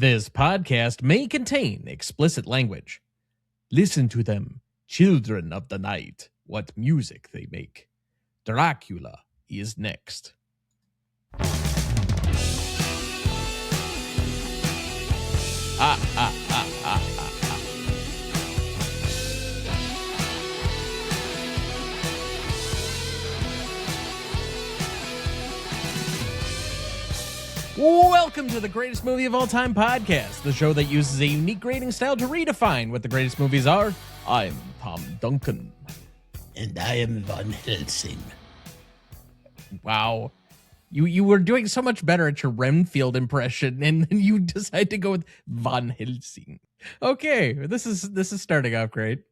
This podcast may contain explicit language. Listen to them, children of the night, what music they make. Dracula is next. Welcome to the Greatest Movie of All Time podcast, the show that uses a unique grading style to redefine what the greatest movies are. I'm Tom Duncan. And I am Van Helsing. Wow. You were doing so much better at your Renfield impression, and then you decide to go with Van Helsing. Okay, this is starting off great.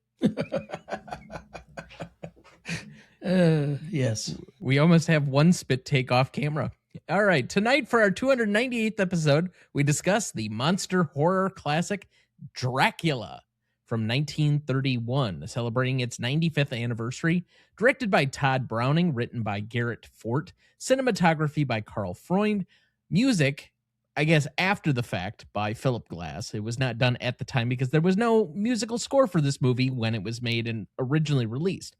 Yes. We almost have one spit take off camera. All right, tonight for our 298th episode, we discuss the monster horror classic Dracula from 1931, celebrating its 95th anniversary, directed by Todd Browning, written by Garrett Fort, cinematography by Carl Freund, music, I guess after the fact, by Philip Glass. It was not done at the time because there was no musical score for this movie when it was made and originally released.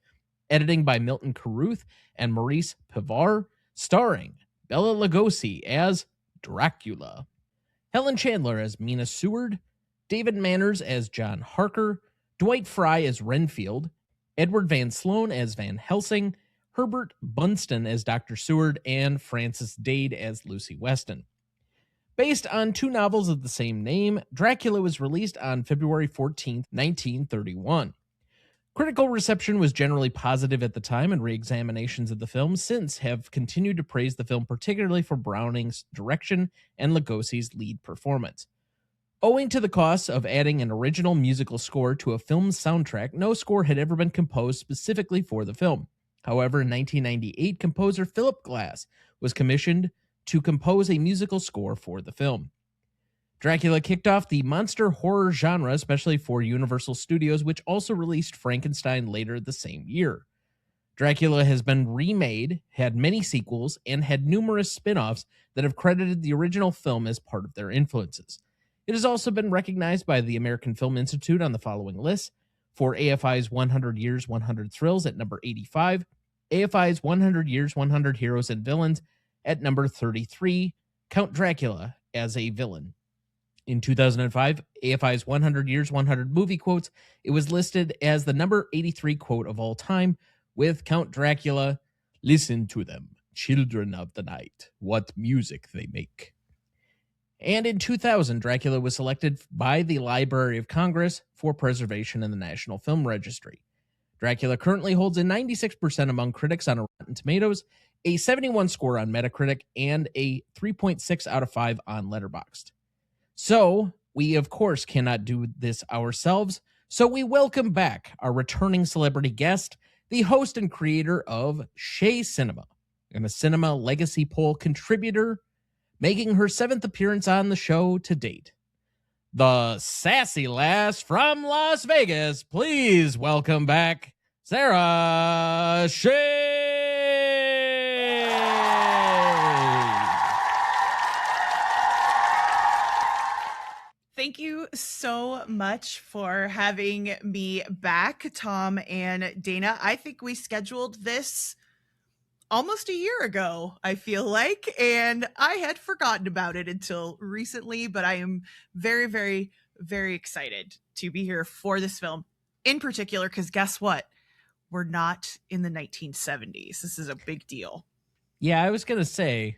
Editing by Milton Carruth and Maurice Pivar, starring Bela Lugosi as Dracula, Helen Chandler as Mina Seward, David Manners as John Harker, Dwight Frye as Renfield, Edward Van Sloan as Van Helsing, Herbert Bunston as Dr. Seward, and Frances Dade as Lucy Weston. Based on two novels of the same name, Dracula was released on February 14th, 1931. Critical reception was generally positive at the time, and re-examinations of the film since have continued to praise the film, particularly for Browning's direction and Lugosi's lead performance. Owing to the costs of adding an original musical score to a film's soundtrack, no score had ever been composed specifically for the film. However, in 1998, composer Philip Glass was commissioned to compose a musical score for the film. Dracula kicked off the monster horror genre, especially for Universal Studios, which also released Frankenstein later the same year. Dracula has been remade, had many sequels, and had numerous spin-offs that have credited the original film as part of their influences. It has also been recognized by the American Film Institute on the following lists: for AFI's 100 Years, 100 Thrills at number 85, AFI's 100 Years, 100 Heroes and Villains at number 33, Count Dracula as a villain. In 2005, AFI's 100 Years, 100 Movie Quotes, it was listed as the number 83 quote of all time, with Count Dracula, "Listen to them, children of the night, what music they make." And in 2000, Dracula was selected by the Library of Congress for preservation in the National Film Registry. Dracula currently holds a 96% among critics on Rotten Tomatoes, a 71 score on Metacritic, and a 3.6 out of 5 on Letterboxd. So, we of course cannot do this ourselves, so we welcome back our returning celebrity guest, the host and creator of Shea Cinema, and a Cinema Legacy Poll contributor, making her 7th appearance on the show to date. The sassy lass from Las Vegas, please welcome back Sara Shea. Thank you so much for having me back, Tom and Dana. I think we scheduled this almost a year ago, I feel like, and I had forgotten about it until recently, but I am very, very, very excited to be here for this film in particular, because guess what? We're not in the 1970s. This is a big deal. Yeah, I was going to say,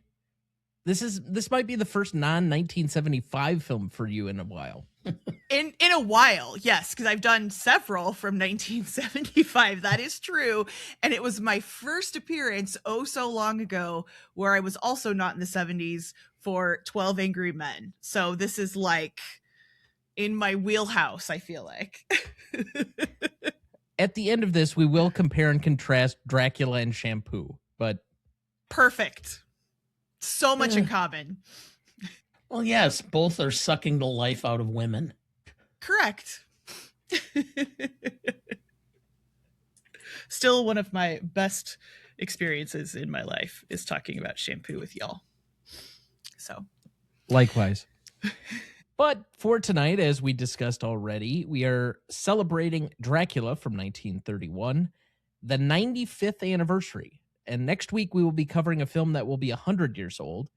This might be the first non-1975 film for you in a while. In a while, yes, because I've done several from 1975. That is true. And it was my first appearance so long ago where I was also not in the 70s for 12 Angry Men. So this is like in my wheelhouse, I feel like. At the end of this, we will compare and contrast Dracula and Shampoo, but... Perfect. So much in common. Well, yes, both are sucking the life out of women. Correct. Still one of my best experiences in my life is talking about Shampoo with y'all. So likewise. But for tonight, as we discussed already, we are celebrating Dracula from 1931, the 95th anniversary. And next week, we will be covering a film that will be 100 years old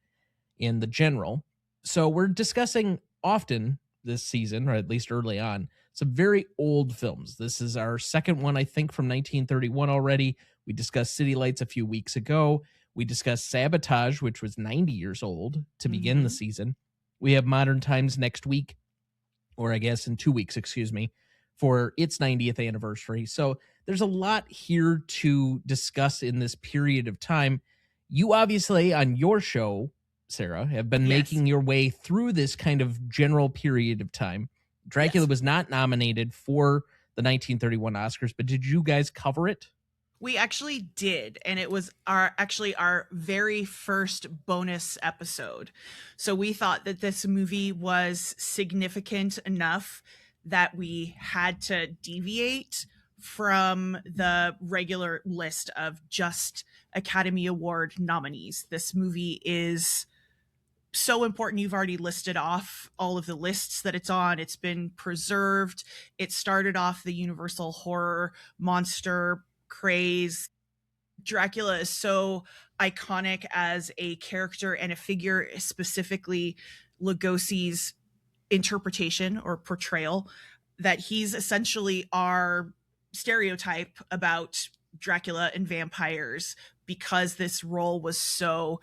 in the general. So we're discussing often this season, or at least early on, some very old films. This is our second one, I think, from 1931 already. We discussed City Lights a few weeks ago. We discussed Sabotage, which was 90 years old to begin the season. We have Modern Times next week, or I guess in 2 weeks, excuse me, for its 90th anniversary. So there's a lot here to discuss in this period of time. You obviously, on your show, Sarah, have been making your way through this kind of general period of time. Dracula was not nominated for the 1931 Oscars, but did you guys cover it? We actually did, and it was our very first bonus episode. So we thought that this movie was significant enough that we had to deviate from the regular list of just Academy Award nominees. This movie is so important. You've already listed off all of the lists that it's on. It's been preserved. It started off the Universal horror monster craze. Dracula is so iconic as a character and a figure, specifically Lugosi's interpretation or portrayal, that he's essentially our stereotype about Dracula and vampires, because this role was so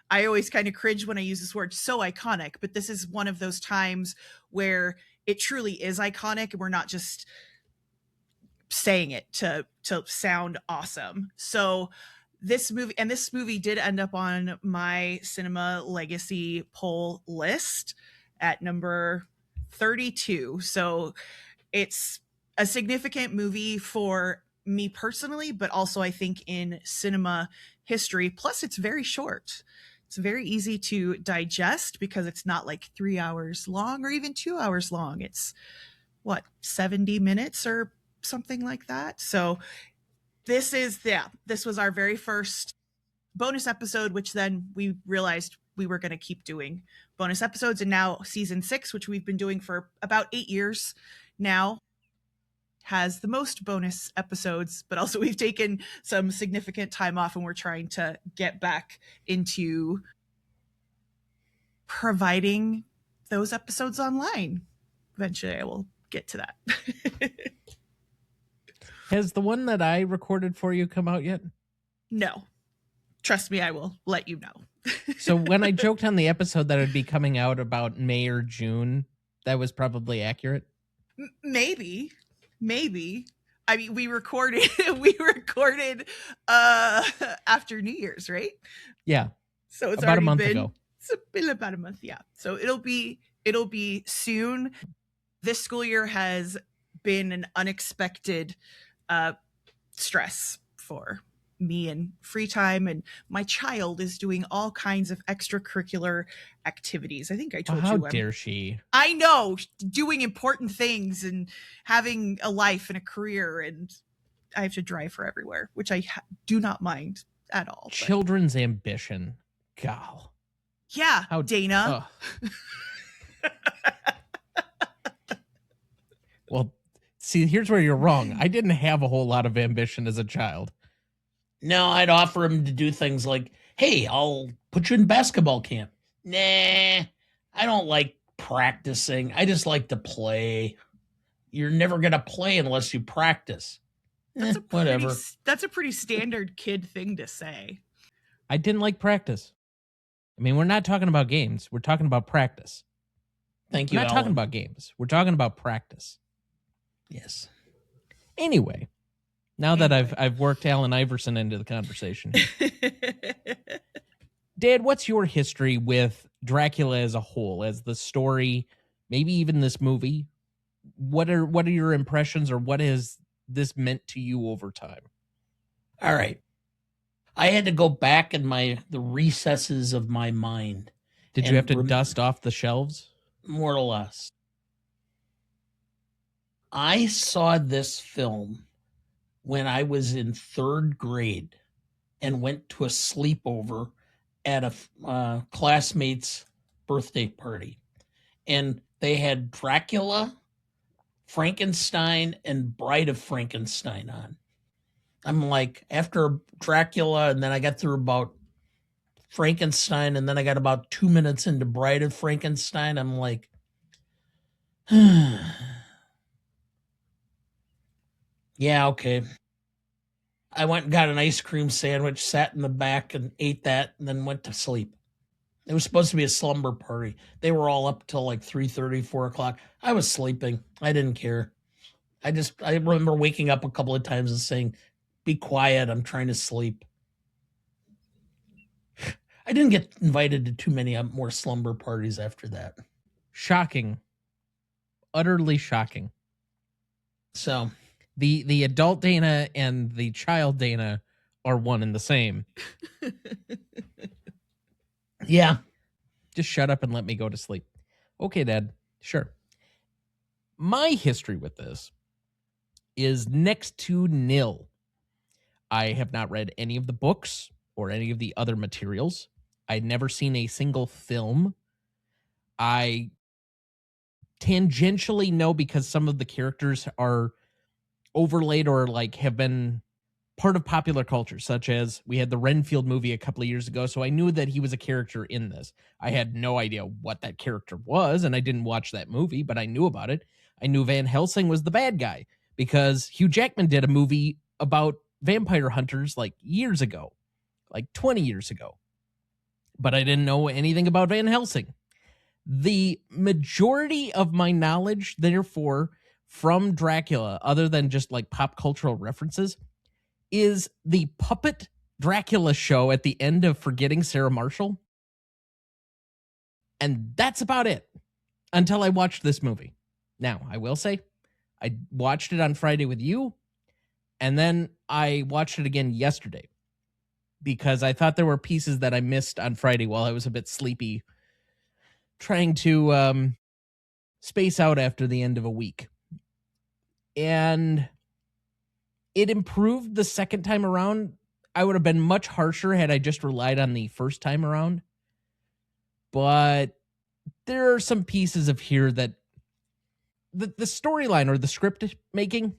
I always kind of cringe when I use this word, so iconic, but this is one of those times where it truly is iconic, and we're not just saying it to sound awesome. So this movie did end up on my Cinema Legacy poll list at number 32. So it's a significant movie for me personally, but also I think in cinema history. Plus, it's very short. It's very easy to digest because it's not like 3 hours long or even 2 hours long. It's 70 minutes or something like that. So this was our very first bonus episode, which then we realized we were going to keep doing bonus episodes. And now season 6, which we've been doing for about 8 years now, has the most bonus episodes, but also we've taken some significant time off, and we're trying to get back into providing those episodes online. Eventually I will get to that. Has the one that I recorded for you come out yet? No. Trust me, I will let you know. So when I joked on the episode that it would be coming out about May or June, that was probably accurate? Maybe. I mean, we recorded after New Year's, right? Yeah. So it's about already a month been ago. It's been about a month, yeah. So it'll be soon. This school year has been an unexpected stress for me and free time, and my child is doing all kinds of extracurricular activities. I think I told you. How dare she? I know, doing important things and having a life and a career, and I have to drive her everywhere, which I do not mind at all. Children's ambition. Gal. Yeah, Dana. Well, see, here's where you're wrong. I didn't have a whole lot of ambition as a child. No, I'd offer him to do things like, hey, I'll put you in basketball camp. Nah, I don't like practicing. I just like to play. You're never going to play unless you practice. Whatever. That's a pretty standard kid thing to say. I didn't like practice. I mean, we're not talking about games. We're talking about practice. Thank you, We're not Alan. talking about games. We're talking about practice. Yes. Anyway, now that I've worked Allen Iverson into the conversation. Dad, what's your history with Dracula as a whole, as the story, maybe even this movie? What are your impressions, or what has this meant to you over time? All right. I had to go back in the recesses of my mind. Did you have to dust off the shelves? More or less. I saw this film when I was in 3rd grade and went to a sleepover at a classmate's birthday party. and they had Dracula, Frankenstein, and Bride of Frankenstein on. I'm like, after Dracula, and then I got through about Frankenstein, and then I got about 2 minutes into Bride of Frankenstein. I'm like, yeah, okay. I went and got an ice cream sandwich, sat in the back and ate that, and then went to sleep. It was supposed to be a slumber party. They were all up till like 3:30, 4 o'clock. I was sleeping. I didn't care. I remember waking up a couple of times and saying, be quiet, I'm trying to sleep. I didn't get invited to too many more slumber parties after that. Shocking. Utterly shocking. So the adult Dana and the child Dana are one and the same. Yeah. Just shut up and let me go to sleep. Okay, Dad. Sure. My history with this is next to nil. I have not read any of the books or any of the other materials. I'd never seen a single film. I tangentially know because some of the characters are overlaid or like have been part of popular culture, such as we had the Renfield movie a couple of years ago, so I knew that he was a character in this. I had no idea what that character was, and I didn't watch that movie, but I knew about it. I knew Van Helsing was the bad guy because Hugh Jackman did a movie about vampire hunters like years ago, like 20 years ago. But I didn't know anything about Van Helsing. The majority of my knowledge, therefore, from Dracula, other than just like pop cultural references, is the puppet Dracula show at the end of Forgetting Sarah Marshall. And that's about it until I watched this movie. Now, I will say, I watched it on Friday with you, and then I watched it again yesterday because I thought there were pieces that I missed on Friday while I was a bit sleepy, trying to space out after the end of a week. And it improved the second time around. I would have been much harsher had I just relied on the first time around. But there are some pieces of here that the storyline or the script making,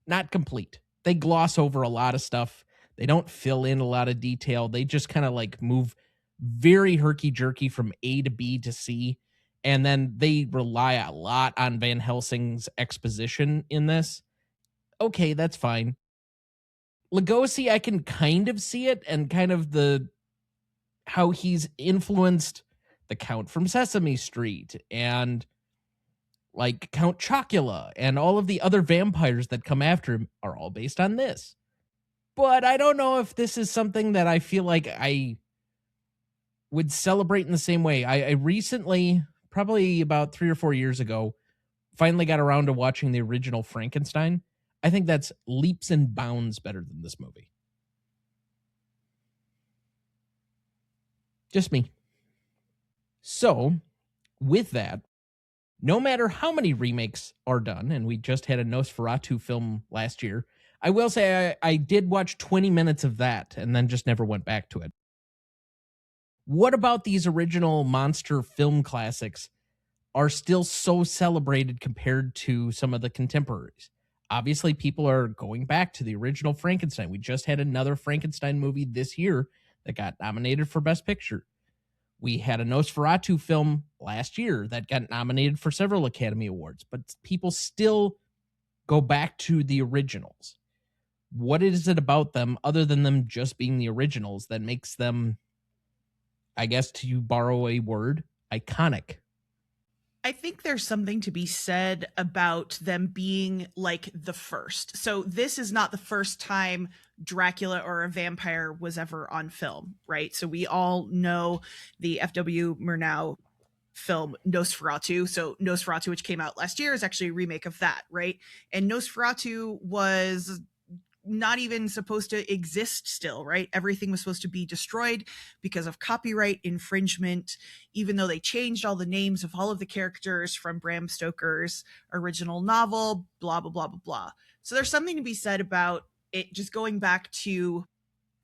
not complete. They gloss over a lot of stuff. They don't fill in a lot of detail. They just kind of like move very herky-jerky from A to B to C. And then they rely a lot on Van Helsing's exposition in this. Okay, that's fine. Lugosi, I can kind of see it and kind of how he's influenced the Count from Sesame Street and like Count Dracula and all of the other vampires that come after him are all based on this. But I don't know if this is something that I feel like I would celebrate in the same way. I recently, probably about 3 or 4 years ago, finally got around to watching the original Frankenstein. I think that's leaps and bounds better than this movie. Just me. So, with that, no matter how many remakes are done, and we just had a Nosferatu film last year, I will say I did watch 20 minutes of that and then just never went back to it. What about these original monster film classics are still so celebrated compared to some of the contemporaries? Obviously, people are going back to the original Frankenstein. We just had another Frankenstein movie this year that got nominated for Best Picture. We had a Nosferatu film last year that got nominated for several Academy Awards, but people still go back to the originals. What is it about them, other than them just being the originals, that makes them, I guess to borrow a word, iconic? I think there's something to be said about them being like the first. So this is not the first time Dracula or a vampire was ever on film, right? So we all know the F.W. Murnau film Nosferatu. So Nosferatu, which came out last year, is actually a remake of that, right? And Nosferatu was not even supposed to exist still, right? Everything was supposed to be destroyed because of copyright infringement, even though they changed all the names of all of the characters from Bram Stoker's original novel, blah, blah, blah, blah, blah. So there's something to be said about it just going back to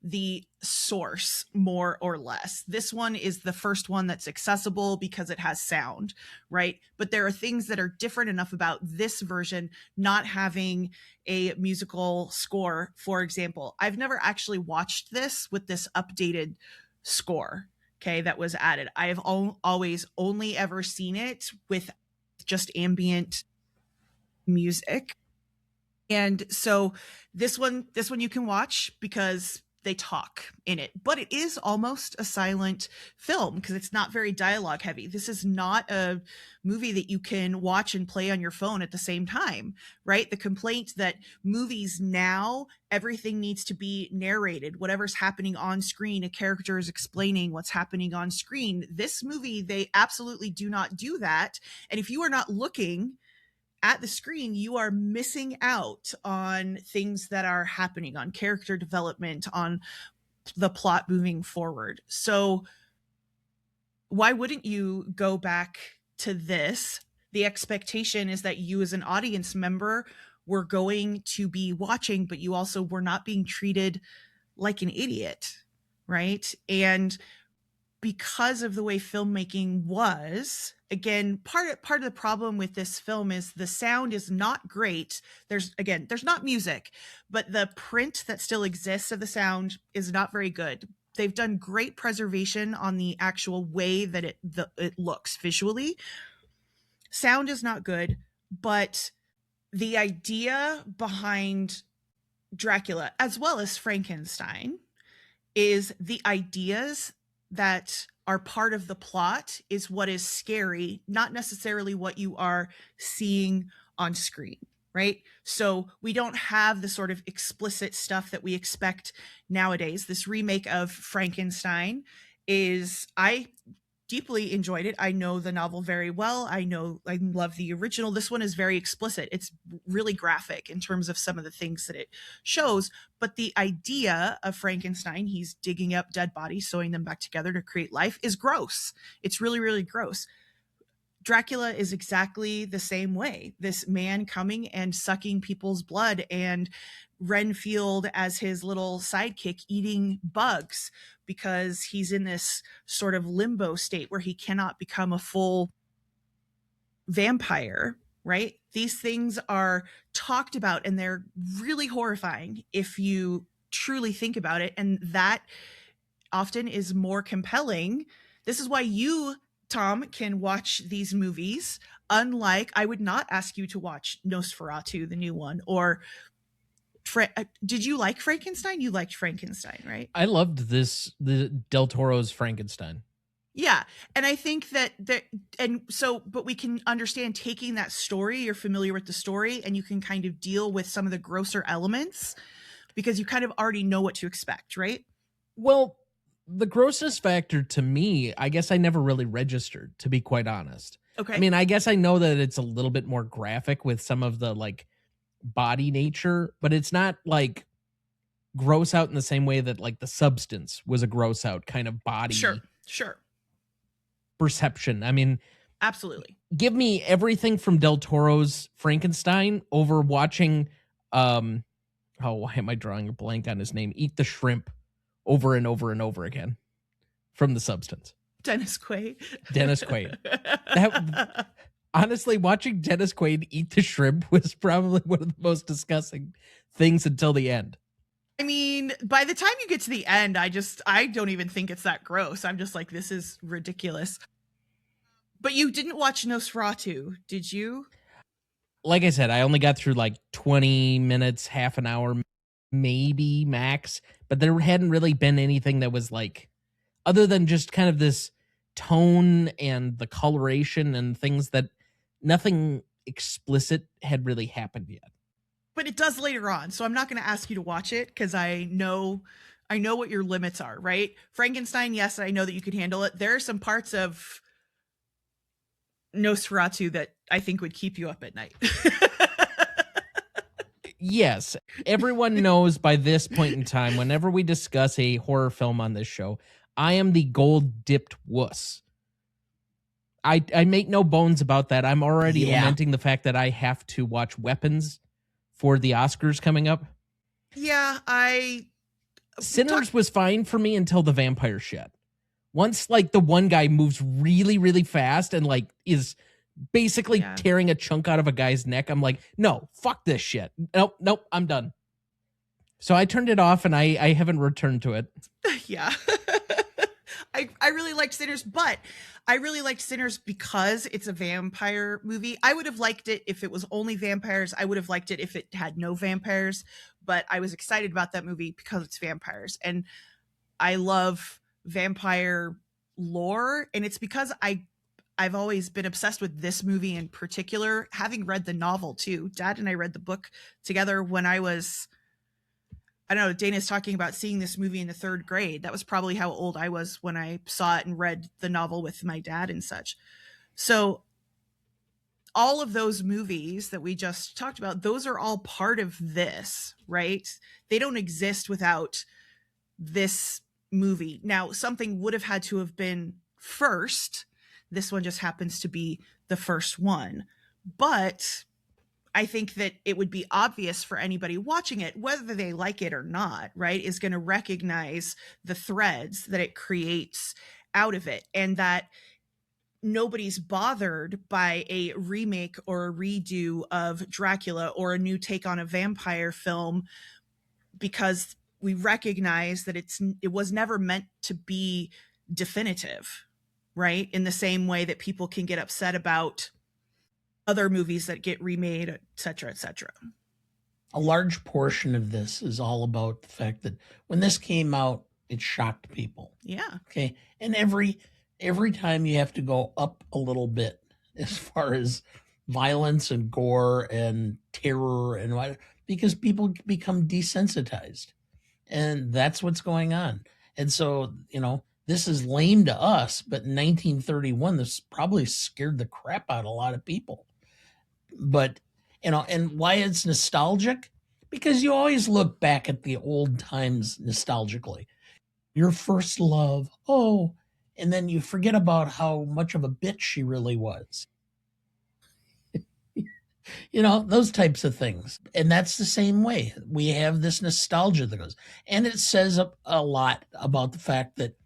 the source more or less. This one is the first one that's accessible because it has sound, right? But there are things that are different enough about this version not having a musical score. For example, I've never actually watched this with this updated score, okay, that was added. I have always only ever seen it with just ambient music. And so this one you can watch because they talk in it, but it is almost a silent film because it's not very dialogue heavy. This is not a movie that you can watch and play on your phone at the same time, right? The complaint that movies now, everything needs to be narrated. Whatever's happening on screen, a character is explaining what's happening on screen. This movie, they absolutely do not do that. And if you are not looking at the screen, you are missing out on things that are happening, on character development, on the plot moving forward. So why wouldn't you go back to this? The expectation is that you as an audience member were going to be watching, but you also were not being treated like an idiot, right? And because of the way filmmaking was, again, part of the problem with this film is the sound is not great. There's not music, but the print that still exists of the sound is not very good. They've done great preservation on the actual way that it looks visually. Sound is not good, but the idea behind Dracula, as well as Frankenstein, is the ideas that are part of the plot is what is scary, not necessarily what you are seeing on screen, right? So we don't have the sort of explicit stuff that we expect nowadays. This remake of Frankenstein I deeply enjoyed it. I know the novel very well. I love the original. This one is very explicit. It's really graphic in terms of some of the things that it shows. But the idea of Frankenstein, he's digging up dead bodies, sewing them back together to create life, is gross. It's really, really gross. Dracula is exactly the same way. This man coming and sucking people's blood, and Renfield as his little sidekick eating bugs because he's in this sort of limbo state where he cannot become a full vampire, right? These things are talked about and they're really horrifying if you truly think about it. And that often is more compelling. This is why you, Tom, can watch these movies. Unlike, I would not ask you to watch Nosferatu, the new one, or did you like Frankenstein? You liked Frankenstein, right? I loved the Del Toro's Frankenstein. Yeah. And I think but we can understand taking that story, you're familiar with the story, and you can kind of deal with some of the grosser elements because you kind of already know what to expect, right? Well, the grossest factor to me, I guess I never really registered, to be quite honest. Okay. I mean, I guess I know that it's a little bit more graphic with some of the like body nature, but it's not like gross out in the same way that like The Substance was a gross out kind of body Sure. perception. I mean, absolutely. Give me everything from Del Toro's Frankenstein over watching why am I drawing a blank on his name? Eat the Shrimp over and over and over again from The Substance. Dennis Quaid. Honestly, watching Dennis Quaid eat the shrimp was probably one of the most disgusting things until the end. I mean, by the time you get to the end, I don't even think it's that gross. I'm just like, this is ridiculous. But you didn't watch Nosferatu, did you? Like I said, I only got through like 20 minutes, half an hour, maybe max. But there hadn't really been anything that was like, other than just kind of this tone and the coloration and things that nothing explicit had really happened yet. But it does later on, so I'm not going to ask you to watch it because I know what your limits are, right? Frankenstein, yes, I know that you could handle it. There are some parts of Nosferatu that I think would keep you up at night. Yes, everyone knows by this point in time, whenever we discuss a horror film on this show, I am the gold-dipped wuss. I make no bones about that. I'm already lamenting the fact that I have to watch Weapons for the Oscars coming up. Yeah, I Sinners was fine for me until the vampire shit. Once like the one guy moves really, really fast and like is basically tearing a chunk out of a guy's neck, I'm like, no, fuck this shit. Nope, I'm done. So I turned it off and I haven't returned to it. Yeah. I really liked Sinners, but I really liked Sinners because it's a vampire movie. I would have liked it if it was only vampires. I would have liked it if it had no vampires, but I was excited about that movie because it's vampires. And I love vampire lore, and it's because I've always been obsessed with this movie in particular, having read the novel too. Dad and I read the book together when I was, I don't know, Dana's talking about seeing this movie in the 3rd grade. That was probably how old I was when I saw it and read the novel with my dad and such. So all of those movies that we just talked about, those are all part of this, right? They don't exist without this movie. Now, something would have had to have been first. This one just happens to be the first one. But I think that it would be obvious for anybody watching it, whether they like it or not, right, is going to recognize the threads that it creates out of it, and that nobody's bothered by a remake or a redo of Dracula or a new take on a vampire film, because we recognize that it was never meant to be definitive, right? In the same way that people can get upset about other movies that get remade, et cetera, et cetera. A large portion of this is all about the fact that when this came out, it shocked people. Yeah. Okay. And every time you have to go up a little bit as far as violence and gore and terror and what, because people become desensitized. And that's what's going on. And so, this is lame to us, but in 1931, this probably scared the crap out of a lot of people. But, and why it's nostalgic? Because you always look back at the old times nostalgically. Your first love, and then you forget about how much of a bitch she really was. Those types of things. And that's the same way. We have this nostalgia that goes. And it says a lot about the fact that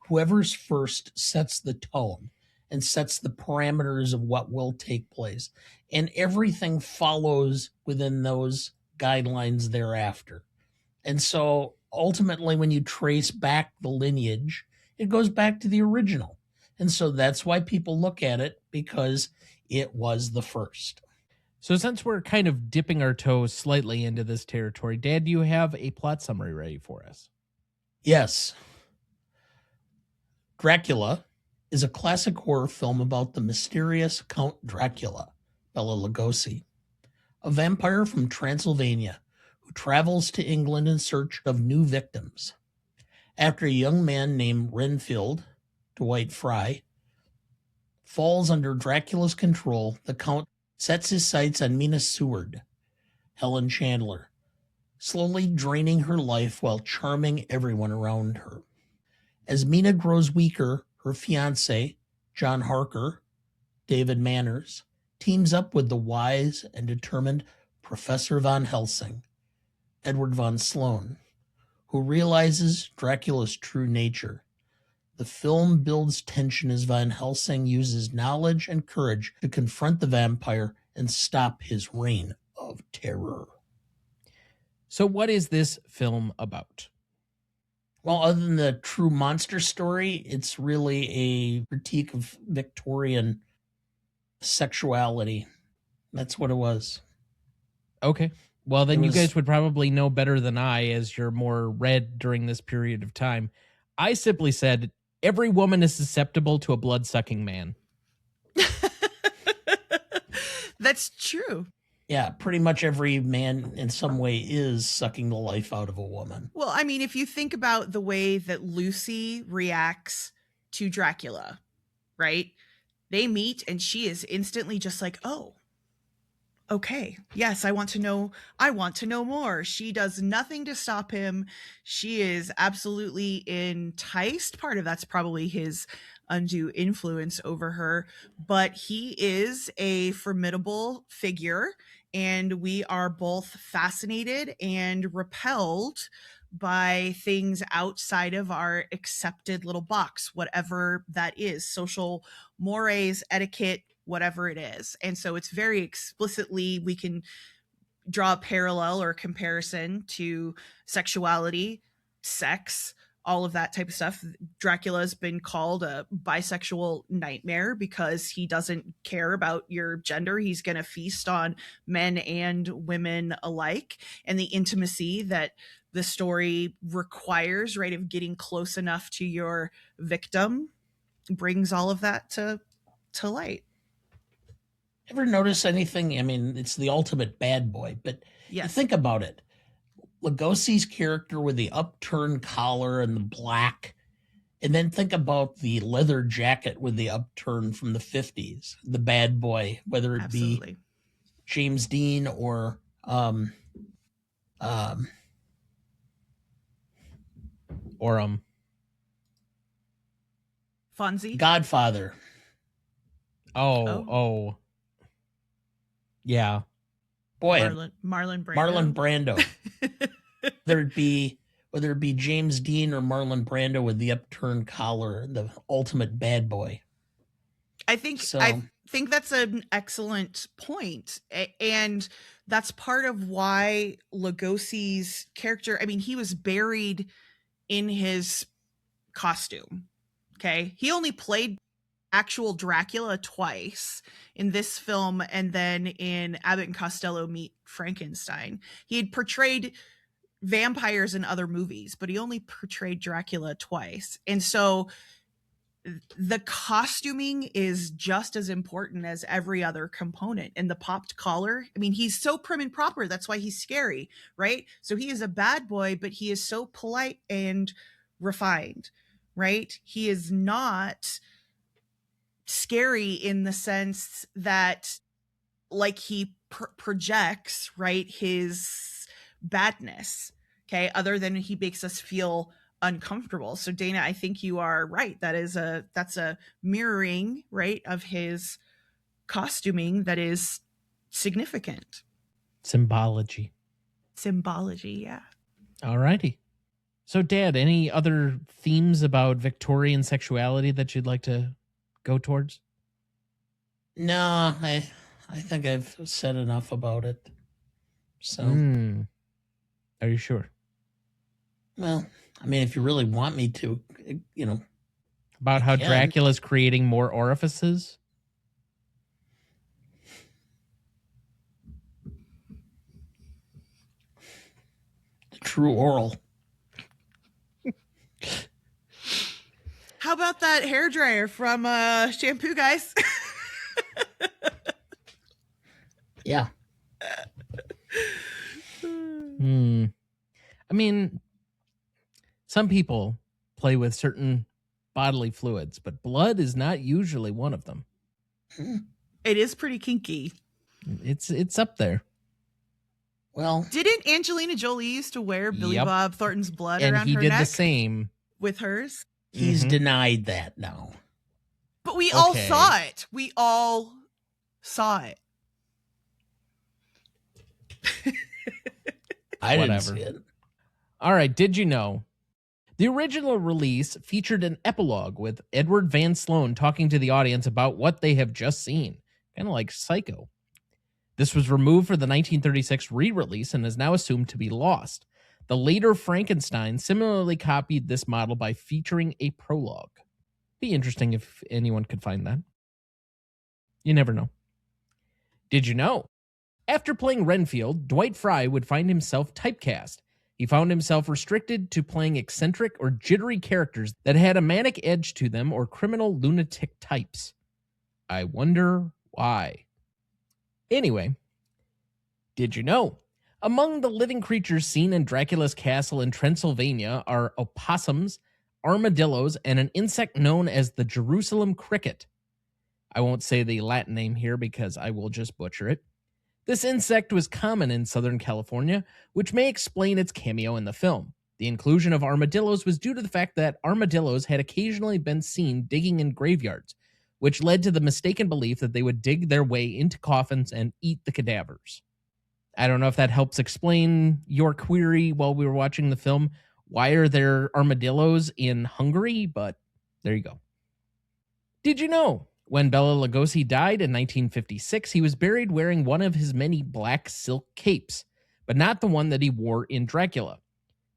whoever's first sets the tone and sets the parameters of what will take place. And everything follows within those guidelines thereafter. And so ultimately, when you trace back the lineage, it goes back to the original. And so that's why people look at it, because it was the first. So since we're kind of dipping our toes slightly into this territory, Dad, do you have a plot summary ready for us? Yes. Dracula is a classic horror film about the mysterious Count Dracula, Bela Lugosi, a vampire from Transylvania who travels to England in search of new victims. After a young man named Renfield, Dwight Frye, falls under Dracula's control, the Count sets his sights on Mina Seward, Helen Chandler, slowly draining her life while charming everyone around her. As Mina grows weaker, her fiancé, John Harker, David Manners, teams up with the wise and determined Professor Van Helsing, Edward von Sloan, who realizes Dracula's true nature. The film builds tension as Van Helsing uses knowledge and courage to confront the vampire and stop his reign of terror. So what is this film about? Well, other than the true monster story, it's really a critique of Victorian sexuality. That's what it was. Okay. Well, then you guys would probably know better than I, as you're more read during this period of time. I simply said, every woman is susceptible to a blood-sucking man. That's true. Yeah, pretty much every man in some way is sucking the life out of a woman. Well, I mean, if you think about the way that Lucy reacts to Dracula, right? They meet and she is instantly just like, oh, okay, yes, I want to know more. She does nothing to stop him. She is absolutely enticed. Part of that's probably his undue influence over her, but he is a formidable figure, and we are both fascinated and repelled by things outside of our accepted little box, whatever that is, social mores, etiquette, whatever it is. And so it's very explicitly, we can draw a parallel or a comparison to sexuality, sex, all of that type of stuff. Dracula's been called a bisexual nightmare because he doesn't care about your gender. He's going to feast on men and women alike. And the intimacy that the story requires, right, of getting close enough to your victim brings all of that to light. Ever notice anything? I mean, it's the ultimate bad boy, but Yes. you think about it. Lugosi's character with the upturned collar and the black, and then think about the leather jacket with the upturn from the 50s, the bad boy, whether it Absolutely. be James Dean or Fonzie. Godfather. Oh. Yeah. Boy, Marlon Brando. Marlon Brando. whether it be James Dean or Marlon Brando with the upturned collar, the ultimate bad boy. I think that's an excellent point. And that's part of why Lugosi's character, I mean, he was buried in his costume. Okay. He only played actual Dracula twice, in this film and then in Abbott and Costello Meet Frankenstein. He had portrayed vampires in other movies, but he only portrayed Dracula twice. And so the costuming is just as important as every other component. And the popped collar, I mean, he's so prim and proper. That's why he's scary, right? So he is a bad boy, but he is so polite and refined, right? He is not scary in the sense that, like, he projects, right, his badness, okay, other than he makes us feel uncomfortable. So Dana, I think you are right. That's a mirroring, right, of his costuming that is significant. Symbology, yeah. All righty. So Dad, any other themes about Victorian sexuality that you'd like to go towards? No, I think I've said enough about it. So, Are you sure? Well, I mean, if you really want me to, About how Dracula's creating more orifices? The true oral. How about that hairdryer from Shampoo, guys? Yeah. I mean, some people play with certain bodily fluids, but blood is not usually one of them. It is pretty kinky. It's up there. Well, didn't Angelina Jolie used to wear Billy Bob Thornton's blood and around he her did neck the same with hers? He's denied that now. But we all saw it. We all saw it. I didn't see it. All right, did you know? The original release featured an epilogue with Edward Van Sloan talking to the audience about what they have just seen, kind of like Psycho. This was removed for the 1936 re-release and is now assumed to be lost. The later Frankenstein similarly copied this model by featuring a prologue. Be interesting if anyone could find that. You never know. Did you know? After playing Renfield, Dwight Frye would find himself typecast. He found himself restricted to playing eccentric or jittery characters that had a manic edge to them or criminal lunatic types. I wonder why. Anyway, did you know? Among the living creatures seen in Dracula's castle in Transylvania are opossums, armadillos, and an insect known as the Jerusalem cricket. I won't say the Latin name here because I will just butcher it. This insect was common in Southern California, which may explain its cameo in the film. The inclusion of armadillos was due to the fact that armadillos had occasionally been seen digging in graveyards, which led to the mistaken belief that they would dig their way into coffins and eat the cadavers. I don't know if that helps explain your query while we were watching the film. Why are there armadillos in Hungary? But there you go. Did you know when Bela Lugosi died in 1956, he was buried wearing one of his many black silk capes, but not the one that he wore in Dracula.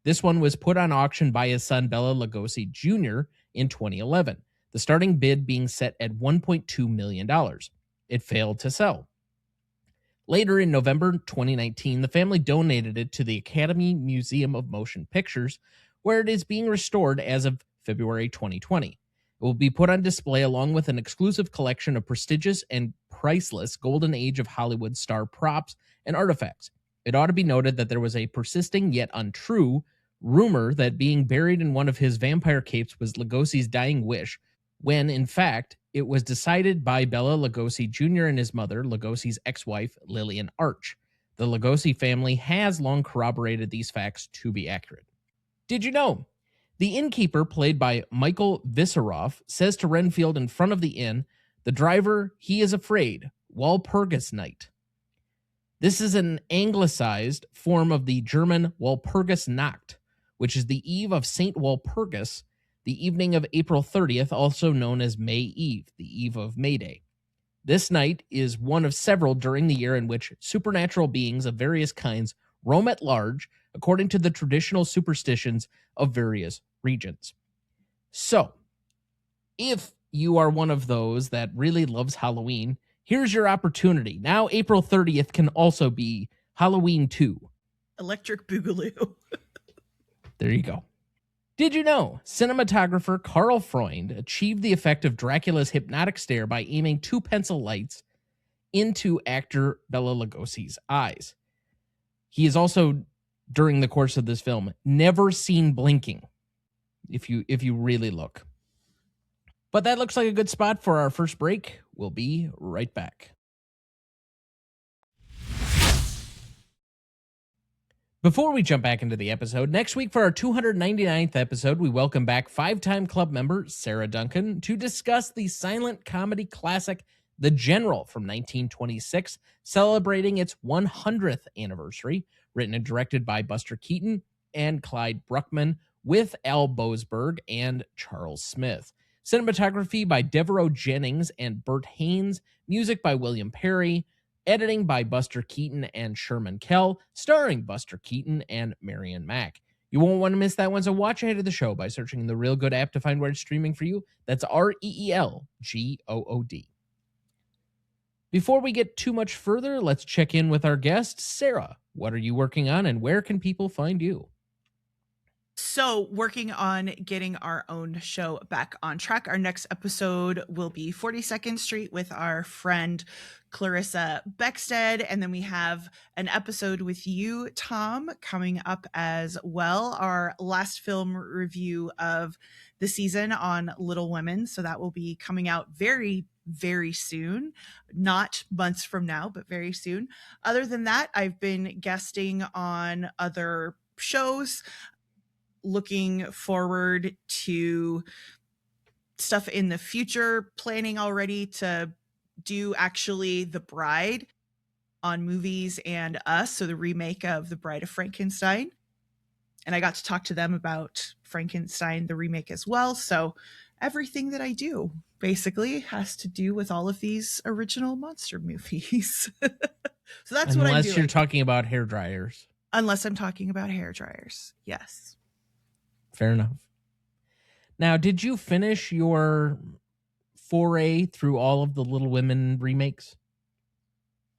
This one was put on auction by his son Bela Lugosi Jr. in 2011, the starting bid being set at $1.2 million. It failed to sell. Later in November 2019, the family donated it to the Academy Museum of Motion Pictures, where it is being restored as of February 2020. It will be put on display along with an exclusive collection of prestigious and priceless Golden Age of Hollywood star props and artifacts. It ought to be noted that there was a persisting yet untrue rumor that being buried in one of his vampire capes was Lugosi's dying wish, when, in fact, it was decided by Bela Lugosi Jr. and his mother, Lugosi's ex-wife, Lillian Arch. The Lugosi family has long corroborated these facts to be accurate. Did you know? The innkeeper, played by Michael Visseroff, says to Renfield in front of the inn, "The driver, he is afraid. Walpurgis night." This is an anglicized form of the German Walpurgisnacht, which is the eve of St. Walpurgis, the evening of April 30th, also known as May Eve, the eve of May Day. This night is one of several during the year in which supernatural beings of various kinds roam at large, according to the traditional superstitions of various regions. So, if you are one of those that really loves Halloween, here's your opportunity. Now, April 30th can also be Halloween 2. Electric Boogaloo. There you go. Did you know cinematographer Carl Freund achieved the effect of Dracula's hypnotic stare by aiming 2 pencil lights into actor Bela Lugosi's eyes? He is also, during the course of this film, never seen blinking, if you really look. But that looks like a good spot for our first break. We'll be right back. Before we jump back into the episode, next week for our 299th episode, we welcome back 5-time club member Sarah Duncan to discuss the silent comedy classic The General from 1926, celebrating its 100th anniversary, written and directed by Buster Keaton and Clyde Bruckman, with Al Boasberg and Charles Smith. Cinematography by Devereaux Jennings and Bert Haynes, music by William Perry, editing by Buster Keaton and Sherman Kell, starring Buster Keaton and Marion Mack. You won't want to miss that one, so watch ahead of the show by searching the Real Good app to find where it's streaming for you. That's REELGOOD. Before we get too much further, let's check in with our guest, Sarah. What are you working on and where can people find you? So, working on getting our own show back on track. Our next episode will be 42nd Street with our friend Clarissa Beckstead. And then we have an episode with you, Tom, coming up as well. Our last film review of the season on Little Women. So that will be coming out very, very soon. Not months from now, but very soon. Other than that, I've been guesting on other shows. Looking forward to stuff in the future, planning already to do actually The Bride on Movies and Us, so the remake of The Bride of Frankenstein. And I got to talk to them about Frankenstein, the remake as well. So everything that I do basically has to do with all of these original monster movies. So that's what I'm doing. Unless you're talking about hair dryers. Unless I'm talking about hair dryers. Yes. Fair enough. Now, did you finish your foray through all of the Little Women remakes?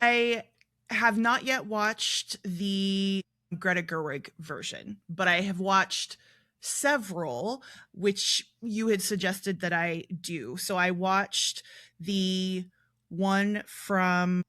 I have not yet watched the Greta Gerwig version, but I have watched several, which you had suggested that I do. So I watched the one from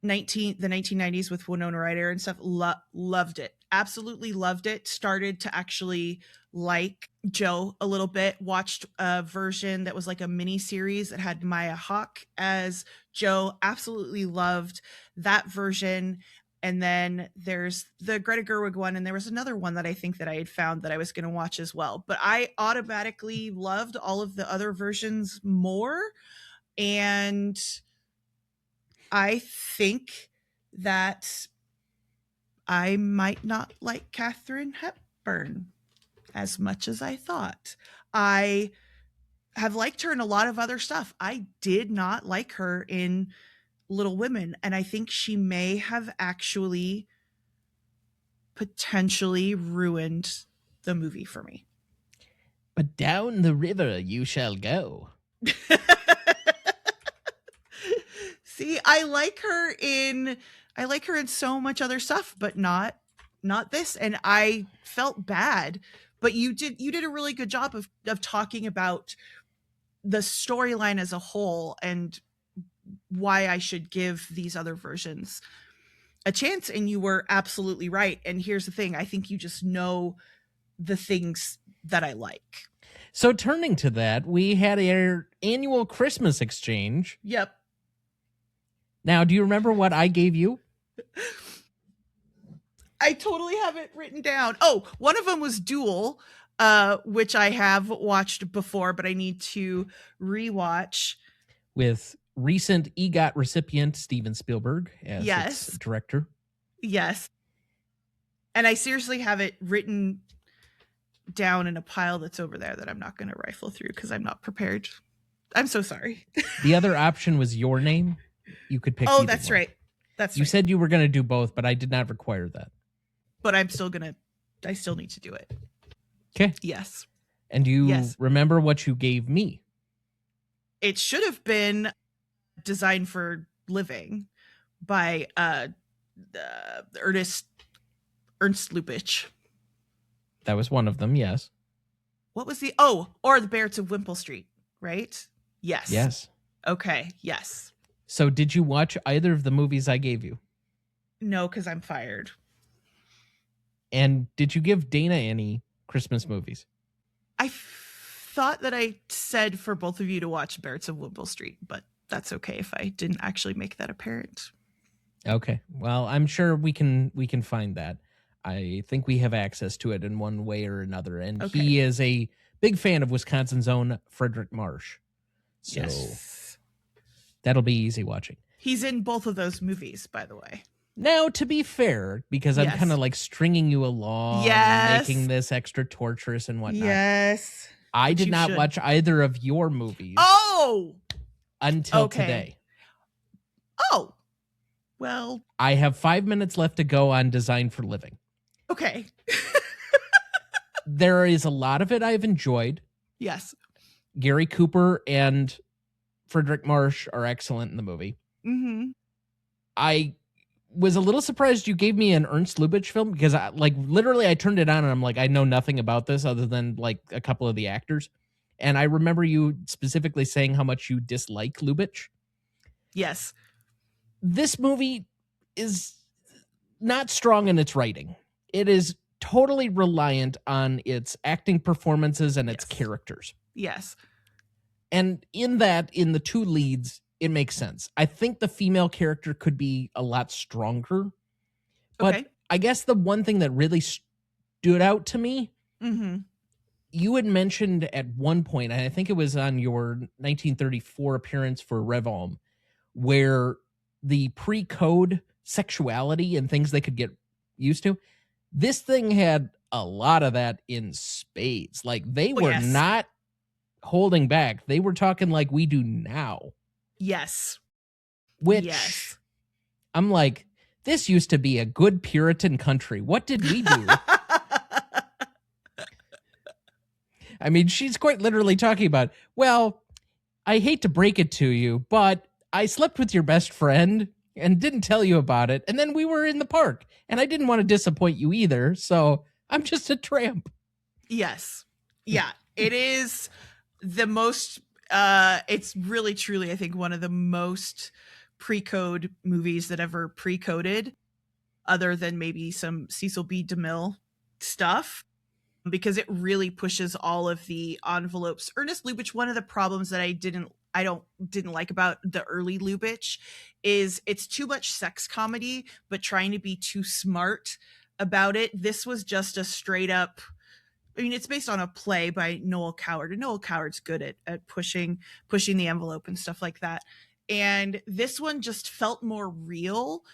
the 1990s with Winona Ryder and stuff. Loved it. Absolutely loved it. Started to actually like Joe a little bit. Watched a version that was like a mini series that had Maya Hawke as Joe. Absolutely loved that version. And then there's the Greta Gerwig one, and there was another one that I think that I had found that I was going to watch as well. But I automatically loved all of the other versions more. And I think that I might not like Katharine Hepburn as much as I thought. I have liked her in a lot of other stuff. I did not like her in Little Women, and I think she may have actually potentially ruined the movie for me. But down the river you shall go. See, I like her in so much other stuff, but not this. And I felt bad, but you did a really good job of talking about the storyline as a whole and why I should give these other versions a chance. And you were absolutely right. And here's the thing, I think you just know the things that I like. So turning to that, we had our annual Christmas exchange. Yep. Now, do you remember what I gave you? I totally have it written down. Oh, one of them was Duel, which I have watched before, but I need to rewatch. With recent EGOT recipient Steven Spielberg as its director. Yes. And I seriously have it written down in a pile that's over there that I'm not going to rifle through because I'm not prepared. I'm so sorry. The other option was Your Name. You could pick. Oh, that's one. Right. That's you right. said you were going to do both, but I did not require that. But I still need to do it. Okay. Yes. And do you remember what you gave me? It should have been Designed for Living by Ernst Lubitsch. That was one of them, yes. What was or The Barretts of Wimpole Street, right? Yes. Yes. Okay, yes. So did you watch either of the movies I gave you? No, because I'm fired. And did you give Dana any Christmas movies? I thought that I said for both of you to watch Barretts of Wimpole Street, but that's okay if I didn't actually make that apparent. Okay. Well, I'm sure we can find that. I think we have access to it in one way or another. And he is a big fan of Wisconsin's own Frederick Marsh. So that'll be easy watching. He's in both of those movies, by the way. Now, to be fair, because I'm kind of like stringing you along, making this extra torturous and whatnot. Yes. I did not watch either of your movies. Oh! Until today. Oh. Well. I have 5 minutes left to go on Designed for Living. Okay. There is a lot of it I've enjoyed. Yes. Gary Cooper and Frederick Marsh are excellent in the movie. Mm-hmm. I was a little surprised you gave me an Ernst Lubitsch film because I turned it on and I'm like, I know nothing about this other than like a couple of the actors. And I remember you specifically saying how much you dislike Lubitsch. Yes. This movie is not strong in its writing. It is totally reliant on its acting performances and its characters. Yes. And in the two leads, it makes sense. I think the female character could be a lot stronger. But I guess the one thing that really stood out to me, you had mentioned at one point, and I think it was on your 1934 appearance for Revolm, where the pre-code sexuality and things they could get used to, this thing had a lot of that in spades. Like they were not holding back. They were talking like we do now. Yes. Which I'm like, this used to be a good Puritan country. What did we do? I mean, she's quite literally talking about, well, I hate to break it to you, but I slept with your best friend and didn't tell you about it. And then we were in the park and I didn't want to disappoint you either. So I'm just a tramp. Yes. Yeah. It is the most, it's really, truly, I think, one of the most pre-code movies that ever pre-coded, other than maybe some Cecil B. DeMille stuff, because it really pushes all of the envelopes. Ernest Lubitsch, one of the problems that I didn't like about the early Lubitsch is it's too much sex comedy, but trying to be too smart about it. This was just a straight up, I mean, it's based on a play by Noel Coward, and Noel Coward's good at pushing the envelope and stuff like that. And this one just felt more real.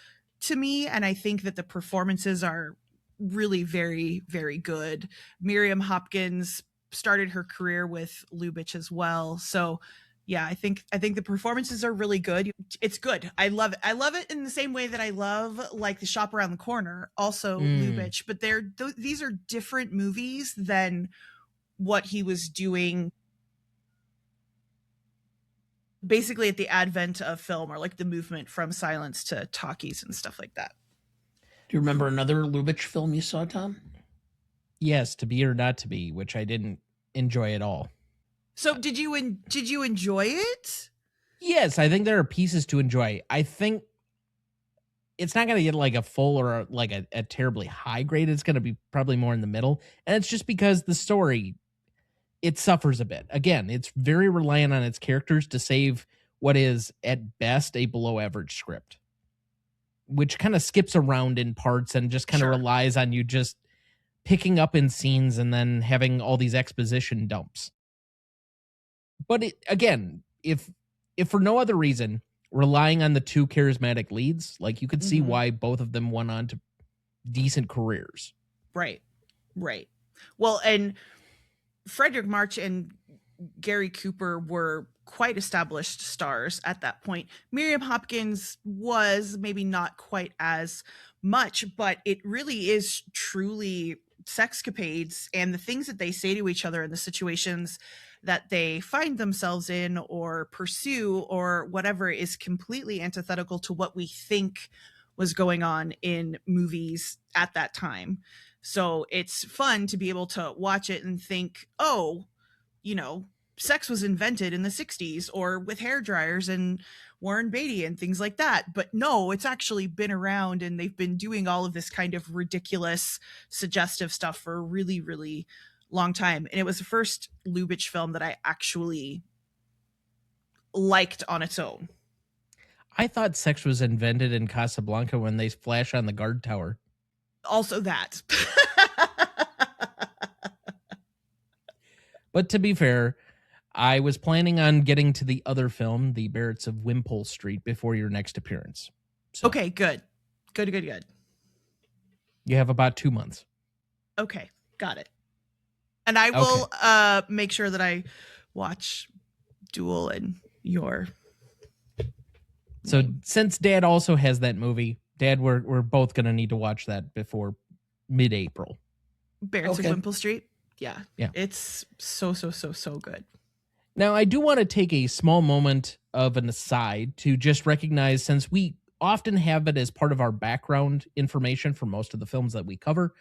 to me, and I think that the performances are really very, very good. Miriam Hopkins started her career with Lubitsch as well, so yeah, I think the performances are really good. It's good. I love it. I love it in the same way that I love like The Shop Around the Corner, also Lubitsch, but these are different movies than what he was doing basically at the advent of film, or like the movement from silence to talkies and stuff like that. Do you remember another Lubitsch film you saw, Tom? Yes, To Be or Not to Be, which I didn't enjoy at all. So did you enjoy it? Yes, I think there are pieces to enjoy. I think it's not going to get like a full or like a terribly high grade. It's going to be probably more in the middle. And it's just because the story, it suffers a bit. Again, it's very reliant on its characters to save what is at best a below average script, which kind of skips around in parts and just kind of relies on you just picking up in scenes and then having all these exposition dumps. But again, if for no other reason, relying on the two charismatic leads, like you could see why both of them went on to decent careers. Right. Well, and Frederick March and Gary Cooper were quite established stars at that point. Miriam Hopkins was maybe not quite as much, but it really is truly sexcapades, and the things that they say to each other and the situations that they find themselves in or pursue or whatever is completely antithetical to what we think was going on in movies at that time. So it's fun to be able to watch it and think, oh, you know, sex was invented in the 60s or with hair dryers and Warren Beatty and things like that. But no, it's actually been around, and they've been doing all of this kind of ridiculous, suggestive stuff for a really, really long time. And it was the first Lubitsch film that I actually liked on its own. I thought sex was invented in Casablanca when they flash on the guard tower. Also that. But to be fair, I was planning on getting to the other film, The Barretts of Wimpole Street, before your next appearance. So okay, good. You have about 2 months. Okay, got it. And I will make sure that I watch Duel and your. So since Dad also has that movie, Dad, we're both going to need to watch that before mid-April. Barretts of Wimpole Street? Yeah. It's so good. Now, I do want to take a small moment of an aside to just recognize, since we often have it as part of our background information for most of the films that we cover,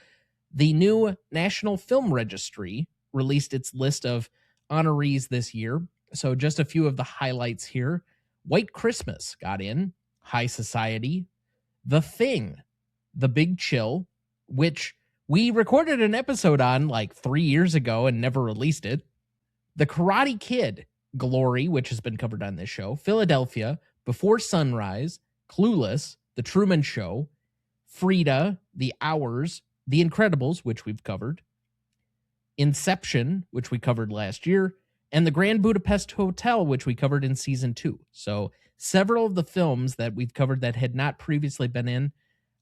the new National Film Registry released its list of honorees this year. So just a few of the highlights here. White Christmas got in, High Society, The Thing, The Big Chill, which we recorded an episode on like 3 years ago and never released it. The Karate Kid, Glory, which has been covered on this show, Philadelphia, Before Sunrise, Clueless, The Truman Show, Frida, The Hours, The Incredibles, which we've covered, Inception, which we covered last year, and The Grand Budapest Hotel, which we covered in season 2. So several of the films that we've covered that had not previously been in,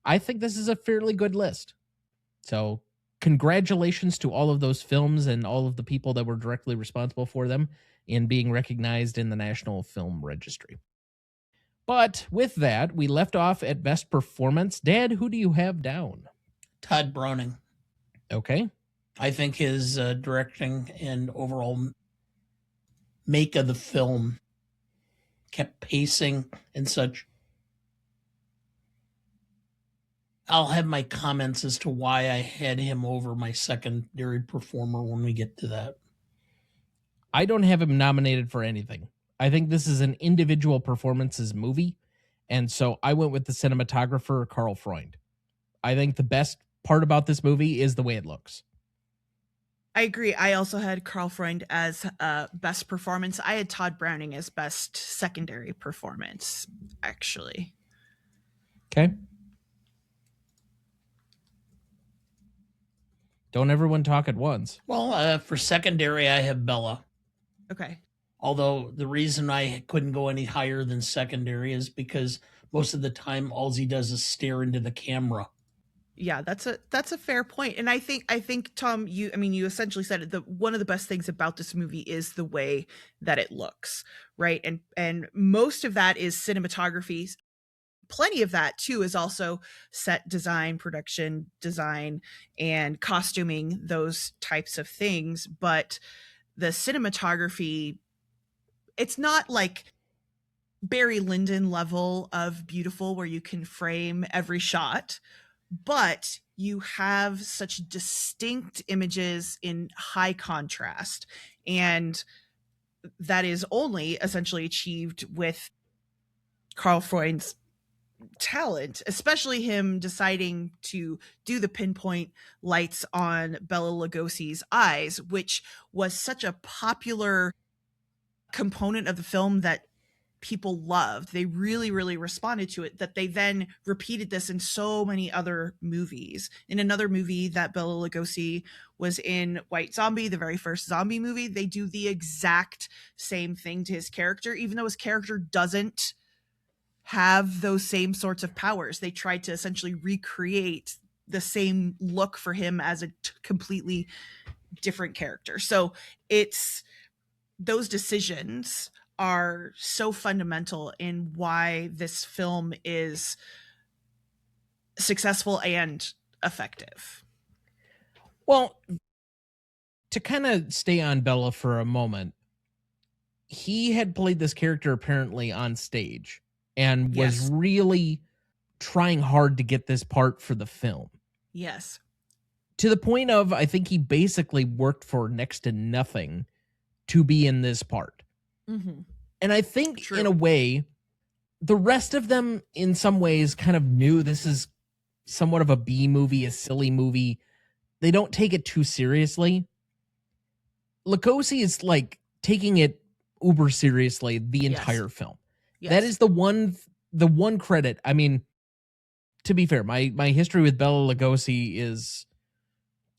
I think this is a fairly good list. So congratulations to all of those films and all of the people that were directly responsible for them in being recognized in the National Film Registry. But with that, we left off at Best Performance. Dad, who do you have down? Todd Browning. Okay. I think his directing and overall make of the film kept pacing and such. I'll have my comments as to why I had him over my secondary performer when we get to that. I don't have him nominated for anything. I think this is an individual performances movie, and so I went with the cinematographer, Carl Freund. I think the best part about this movie is the way it looks. I agree. I also had Carl Freund as best performance. I had Todd Browning as best secondary performance, actually. Okay. Don't everyone talk at once. Well, for secondary, I have Bela. Okay. Although the reason I couldn't go any higher than secondary is because Most of the time, all he does is stare into the camera. Yeah, that's a fair point. And I think Tom, you essentially said it. One of the best things about this movie is the way that it looks, right? And most of that is cinematography. Plenty of that too is also set design, production design, and costuming, those types of things. But the cinematography, it's not like Barry Lyndon level of beautiful where you can frame every shot, but you have such distinct images in high contrast, and that is only essentially achieved with Karl Freund's talent, especially him deciding to do the pinpoint lights on Bela Lugosi's eyes, which was such a popular component of the film that people loved. They really, really responded to it, that they then repeated this in so many other movies. In another movie that Bela Lugosi was in, White Zombie, the very first zombie movie, they do the exact same thing to his character, even though his character doesn't have those same sorts of powers. They tried to essentially recreate the same look for him as a completely different character. So it's those decisions are so fundamental in why this film is successful and effective. Well, to kind of stay on Bela for a moment, he had played this character apparently on stage and was really trying hard to get this part for the film. Yes. To the point of, I think he basically worked for next to nothing to be in this part. Mm-hmm. And I think in a way, the rest of them in some ways kind of knew this is somewhat of a B movie, a silly movie. They don't take it too seriously. Lugosi is like taking it uber seriously the entire film. Yes. That is the one credit. I mean, to be fair, my history with Bela Lugosi is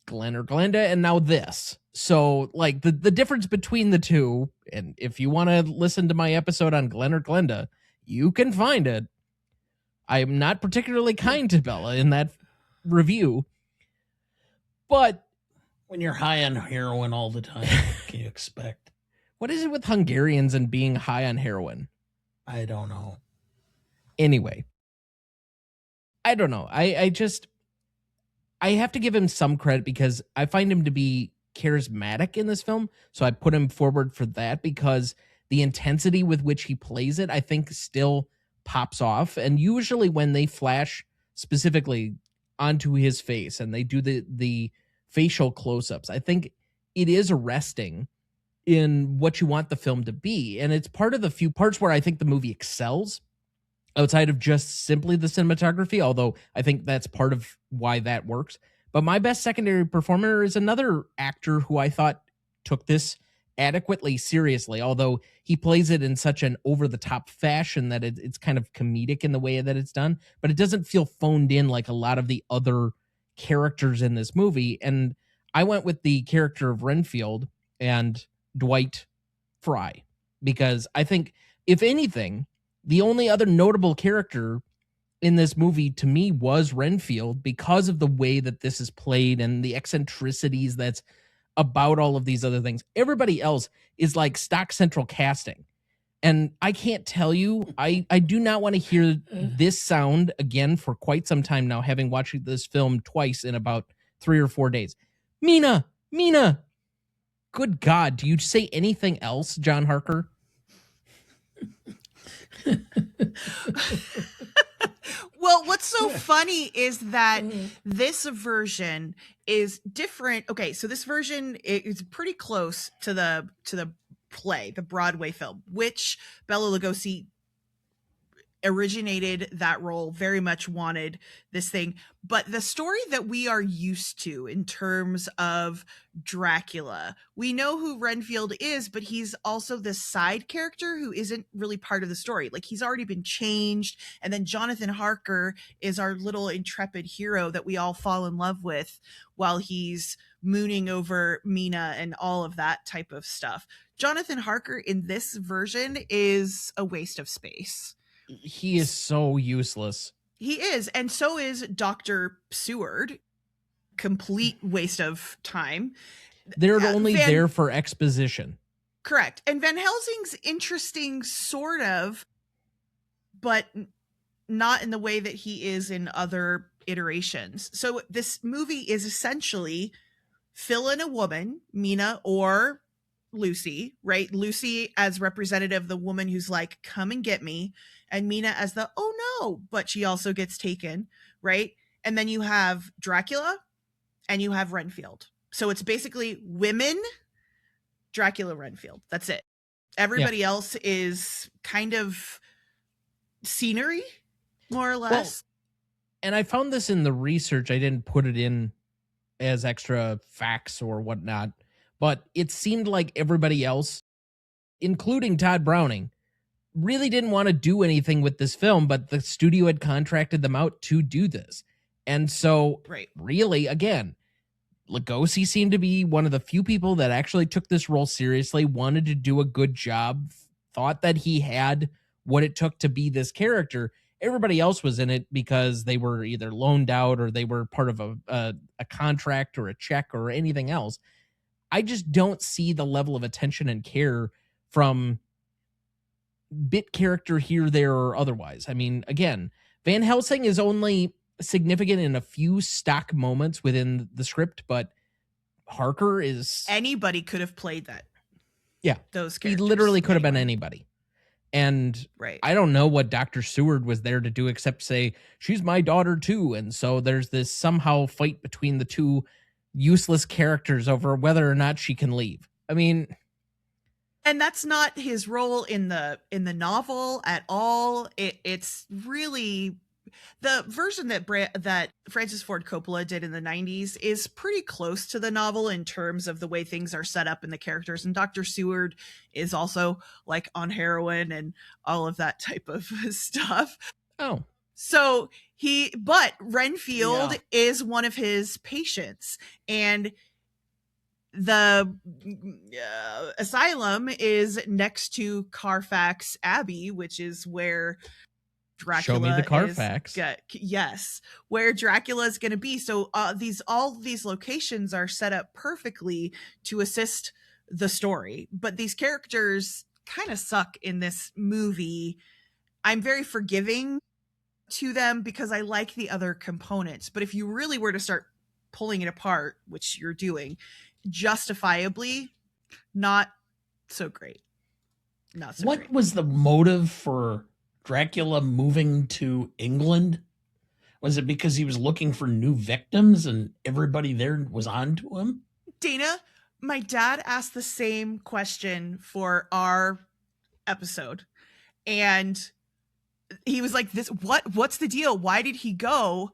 Glenn or Glenda, and now this. So, like, the difference between the two, and if you want to listen to my episode on Glenn or Glenda, you can find it. I am not particularly kind to Bela in that review. But when you're high on heroin all the time, what can you expect? What is it with Hungarians and being high on heroin? I don't know. Anyway, I don't know. I have to give him some credit because I find him to be charismatic in this film. So I put him forward for that because the intensity with which he plays it, I think, still pops off. And usually when they flash specifically onto his face and they do the facial close-ups, I think it is arresting in what you want the film to be. And it's part of the few parts where I think the movie excels outside of just simply the cinematography, although I think that's part of why that works. But my best secondary performer is another actor who I thought took this adequately seriously, although he plays it in such an over-the-top fashion that it's kind of comedic in the way that it's done, but it doesn't feel phoned in like a lot of the other characters in this movie. And I went with the character of Renfield and Dwight Frye, because I think, if anything, the only other notable character in this movie to me was Renfield because of the way that this is played and the eccentricities that's about all of these other things. Everybody else is like stock central casting. And I can't tell you, I do not want to hear this sound again for quite some time now, having watched this film twice in about 3 or 4 days. Mina. Good God, do you say anything else, John Harker? Well, what's so funny is that this version is different. Okay, so this version is pretty close to the play, the Broadway film, which Bela Lugosi originated that role, very much wanted this thing. But the story that we are used to in terms of Dracula, we know who Renfield is, but he's also this side character who isn't really part of the story. Like, he's already been changed. And then Jonathan Harker is our little intrepid hero that we all fall in love with while he's mooning over Mina and all of that type of stuff. Jonathan Harker in this version is a waste of space. He is so useless. He is, and so is Dr. Seward. Complete waste of time. They're only there for exposition. Correct. And Van Helsing's interesting, sort of, but not in the way that he is in other iterations. So this movie is essentially fill in a woman, Mina or Lucy, right? Lucy as representative, the woman who's like, come and get me. And Mina as the, oh no, but she also gets taken, right? And then you have Dracula and you have Renfield. So it's basically women, Dracula, Renfield. That's it. Everybody else is kind of scenery, more or less. Well, and I found this in the research. I didn't put it in as extra facts or whatnot, but it seemed like everybody else, including Todd Browning, really didn't want to do anything with this film, but the studio had contracted them out to do this. And so, really, again, Lugosi seemed to be one of the few people that actually took this role seriously, wanted to do a good job, thought that he had what it took to be this character. Everybody else was in it because they were either loaned out or they were part of a contract or a check or anything else. I just don't see the level of attention and care from bit character here, there, or otherwise. I mean, again, Van Helsing is only significant in a few stock moments within the script, but Harker is... Anybody could have played that. Yeah. Those characters. He literally could have been anybody. And I don't know what Dr. Seward was there to do except say, she's my daughter too. And so there's this somehow fight between the two useless characters over whether or not she can leave. I mean... And that's not his role in the novel at all. It's really... The version that Francis Ford Coppola did in the 90s is pretty close to the novel in terms of the way things are set up and the characters. And Dr. Seward is also like on heroin and all of that type of stuff. Oh. So but Renfield is one of his patients, and the asylum is next to Carfax Abbey, which is where Dracula. Show me the Carfax. Yes, where Dracula is going to be. So all these locations are set up perfectly to assist the story, but these characters kind of suck in this movie. I'm very forgiving to them because I like the other components, but if you really were to start pulling it apart, which you're doing, justifiably, not so great. Not so What great. was the motive for Dracula moving to England? Was it because he was looking for new victims and everybody there was on to him? Dana, my dad asked the same question for our episode, and he was like, what's the deal? Why did he go?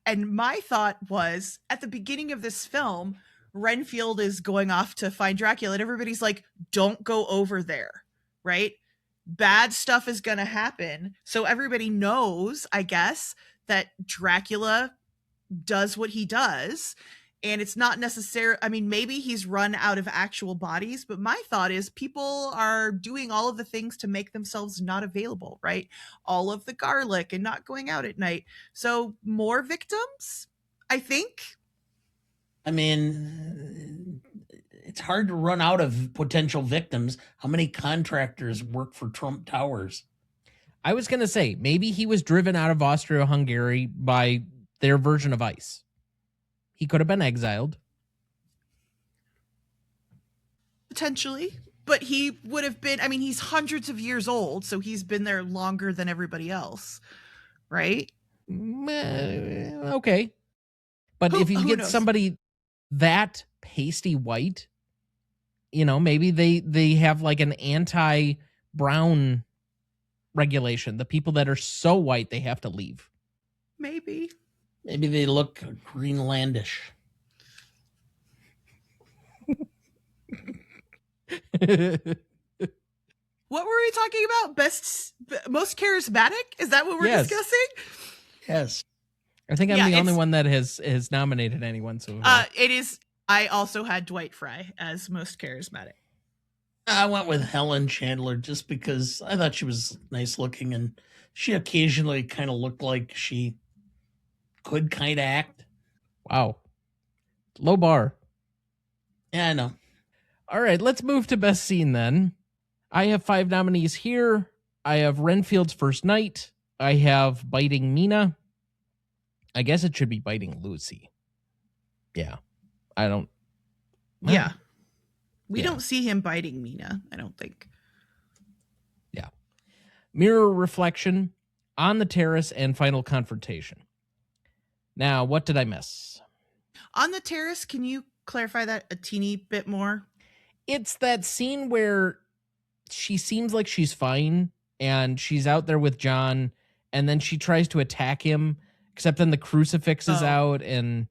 And my thought was, at the beginning of this film, Renfield is going off to find Dracula, and everybody's like, don't go over there, right? Bad stuff is going to happen. So everybody knows, I guess, that Dracula does what he does. And it's not necessary. I mean, maybe he's run out of actual bodies, but my thought is people are doing all of the things to make themselves not available, right? All of the garlic and not going out at night. So more victims, I think. I mean, it's hard to run out of potential victims. How many contractors work for Trump Towers? I was going to say, maybe he was driven out of Austria-Hungary by their version of ICE. He could have been exiled. Potentially. But he would have been, I mean, he's hundreds of years old, so he's been there longer than everybody else, right? Okay. But if you get knows? somebody that pasty white, you know, maybe they have like an anti-brown regulation. The people that are so white, they have to leave. Maybe they look Greenlandish. What were we talking about? Most charismatic? Is that what we're discussing? Yes. I think I'm the only one that has nominated anyone so far. It is. I also had Dwight Frye as most charismatic. I went with Helen Chandler just because I thought she was nice looking and She occasionally kind of looked like she could kind of act. Wow. Low bar. Yeah, I know. All right, let's move to best scene then. I have 5 nominees here. I have Renfield's first night. I have biting Mina. I guess it should be biting Lucy. Yeah. I don't. Yeah. We Yeah. don't see him biting Mina, I don't think. Yeah. Mirror reflection, on the terrace, and final confrontation. Now, what did I miss? On the terrace, can you clarify that a teeny bit more? It's that scene where she seems like she's fine and she's out there with John, and then she tries to attack him, except then the crucifix is out and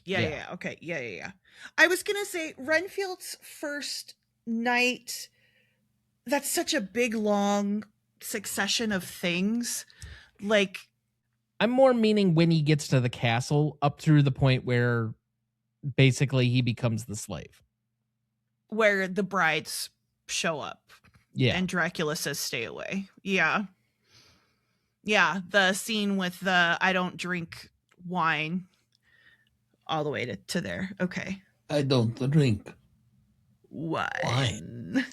Yeah. Okay. Yeah. I was going to say Renfield's first night, that's such a big, long succession of things. Like, I'm more meaning when he gets to the castle up through the point where basically he becomes the slave. Where the brides show up. Yeah. And Dracula says, stay away. Yeah. Yeah. The scene with the I don't drink wine all the way to there. Okay. I don't drink wine.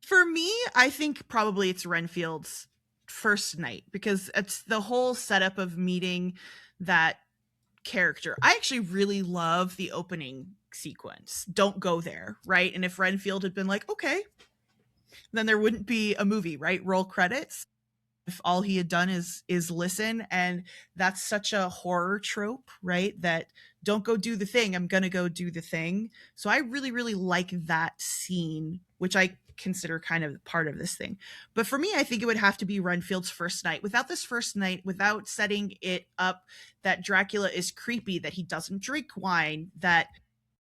For me, I think probably it's Renfield's first night, because it's the whole setup of meeting that character. I actually really love the opening sequence. Don't go there, right? And if Renfield had been like, okay, then there wouldn't be a movie, right? Roll credits. If all he had done is listen, and that's such a horror trope, right? That don't go do the thing, I'm gonna go do the thing. So I really, really like that scene, which I consider kind of part of this thing. But for me, I think it would have to be Renfield's first night. Without this first night, without setting it up that Dracula is creepy, that he doesn't drink wine, that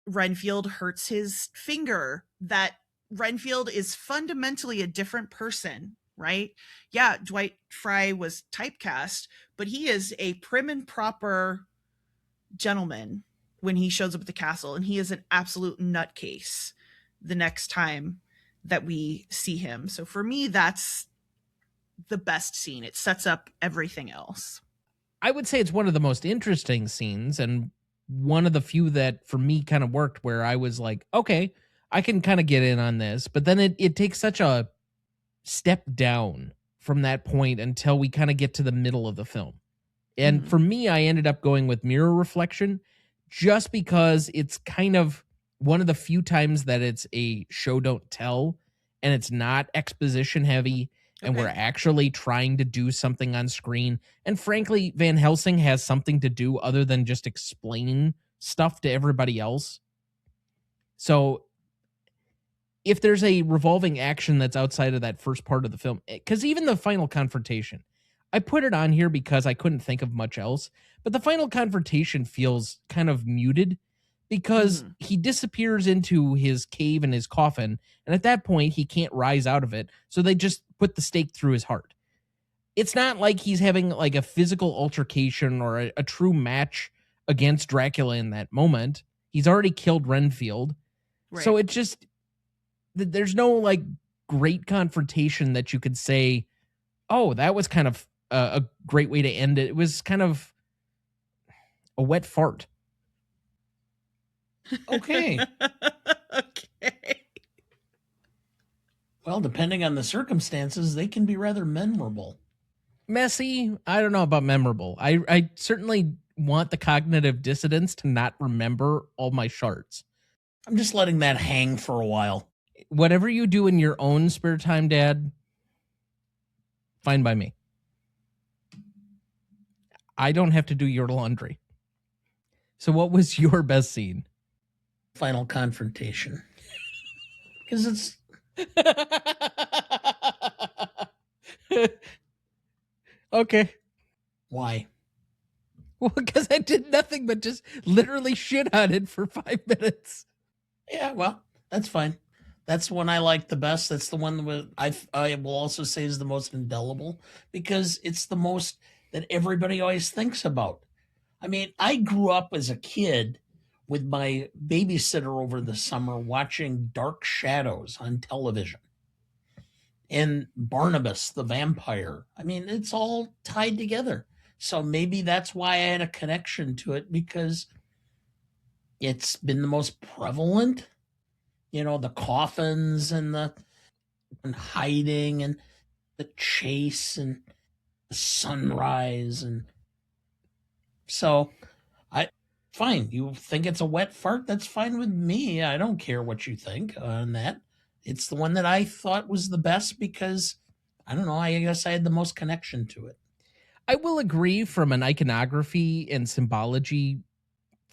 Renfield hurts his finger, that Renfield is fundamentally a different person, right? Yeah, Dwight Frye was typecast, but he is a prim and proper gentleman when he shows up at the castle, and he is an absolute nutcase the next time that we see him. So for me, that's the best scene. It sets up everything else. I would say it's one of the most interesting scenes, and one of the few that for me kind of worked, where I was like, okay, I can kind of get in on this. But then it takes such a step down from that point until we kind of get to the middle of the film. And for me, I ended up going with mirror reflection, just because it's kind of one of the few times that it's a show don't tell, and it's not exposition heavy, and we're actually trying to do something on screen. And frankly, Van Helsing has something to do other than just explain stuff to everybody else. So if there's a revolving action that's outside of that first part of the film, because even the final confrontation, I put it on here because I couldn't think of much else, but the final confrontation feels kind of muted because he disappears into his cave and his coffin, and at that point he can't rise out of it, so they just put the stake through his heart. It's not like he's having like a physical altercation or a true match against Dracula in that moment. He's already killed Renfield. Right. So it just, there's no like great confrontation that you could say, oh, that was kind of a great way to end it. It was kind of a wet fart. Okay. Okay. Well, depending on the circumstances, they can be rather memorable. Messy, I don't know about memorable. I certainly want the cognitive dissonance to not remember all my shards. I'm just letting that hang for a while. Whatever you do in your own spare time, Dad, fine by me. I don't have to do your laundry. So what was your best scene? Final confrontation. Because it's... Okay. Why? Well, because I did nothing but just literally shit on it for 5 minutes. Yeah, well, that's fine. That's the one I like the best. That's the one that I will also say is the most indelible, because it's the most that everybody always thinks about. I mean, I grew up as a kid with my babysitter over the summer watching Dark Shadows on television. and Barnabas the vampire. I mean, it's all tied together. So maybe that's why I had a connection to it, because it's been the most prevalent. The coffins and the and hiding and the chase and the sunrise, and so I fine. You think it's a wet fart? That's fine with me. I don't care what you think on that. It's the one that I thought was the best because I don't know. I guess I had the most connection to it. I will agree from an iconography and symbology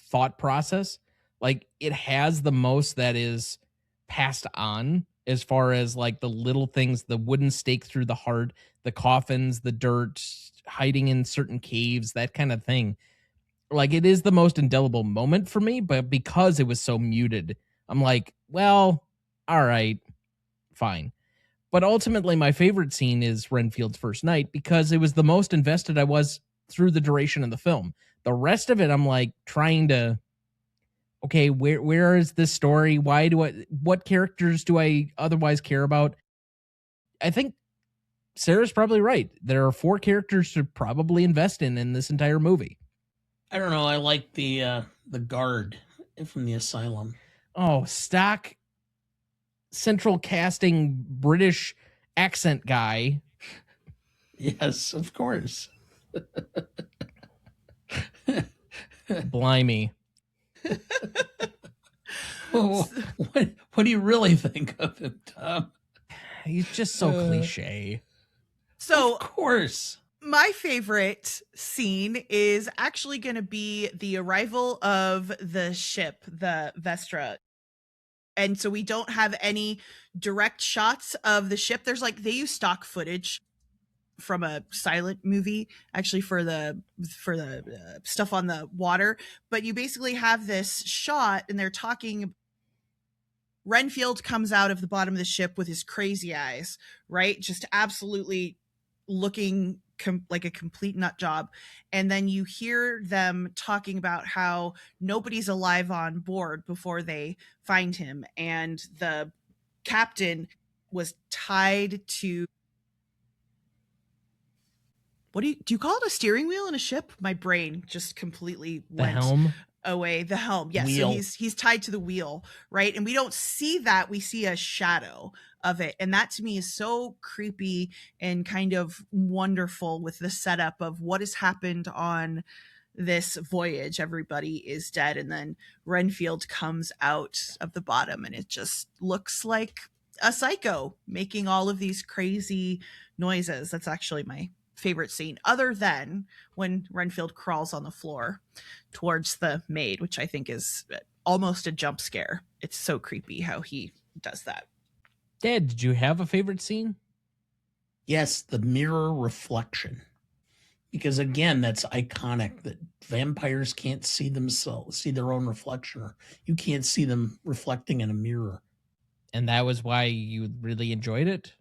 thought process. Like, it has the most that is passed on as far as like the little things, the wooden stake through the heart, the coffins, the dirt, hiding in certain caves, that kind of thing. Like, it is the most indelible moment for me, but because it was so muted, I'm like, well, all right, fine. But ultimately, my favorite scene is Renfield's first night because it was the most invested I was through the duration of the film. The rest of it, I'm like trying to, okay, where is this story? What characters do I otherwise care about? I think Sarah's probably right. There are 4 characters to probably invest in this entire movie. I don't know. I like the guard from the asylum. Oh, stock central casting British accent guy. Yes, of course. Blimey. What do you really think of him, Tom? He's just so cliche. So, of course. My favorite scene is actually going to be the arrival of the ship, the Vestra. And so we don't have any direct shots of the ship. There's like, they use stock footage from a silent movie actually for the stuff on the water, but you basically have this shot and they're talking. Renfield comes out of the bottom of the ship with his crazy eyes, right? Just absolutely looking like a complete nut job. And then you hear them talking about how nobody's alive on board before they find him. And the captain was tied to, do you call it, a steering wheel in a ship? My brain just completely went away. The helm. Yes. Wheel. So he's tied to the wheel, right? And we don't see that. We see a shadow of it. And that to me is so creepy and kind of wonderful with the setup of what has happened on this voyage. Everybody is dead. And then Renfield comes out of the bottom and it just looks like a psycho making all of these crazy noises. That's actually my favorite scene, other than when Renfield crawls on the floor towards the maid, which I think is almost a jump scare. It's so creepy how he does that. Dad, did you have a favorite scene? Yes, the mirror reflection. Because again, that's iconic that vampires can't see themselves, see their own reflection, or you can't see them reflecting in a mirror. And that was why you really enjoyed it?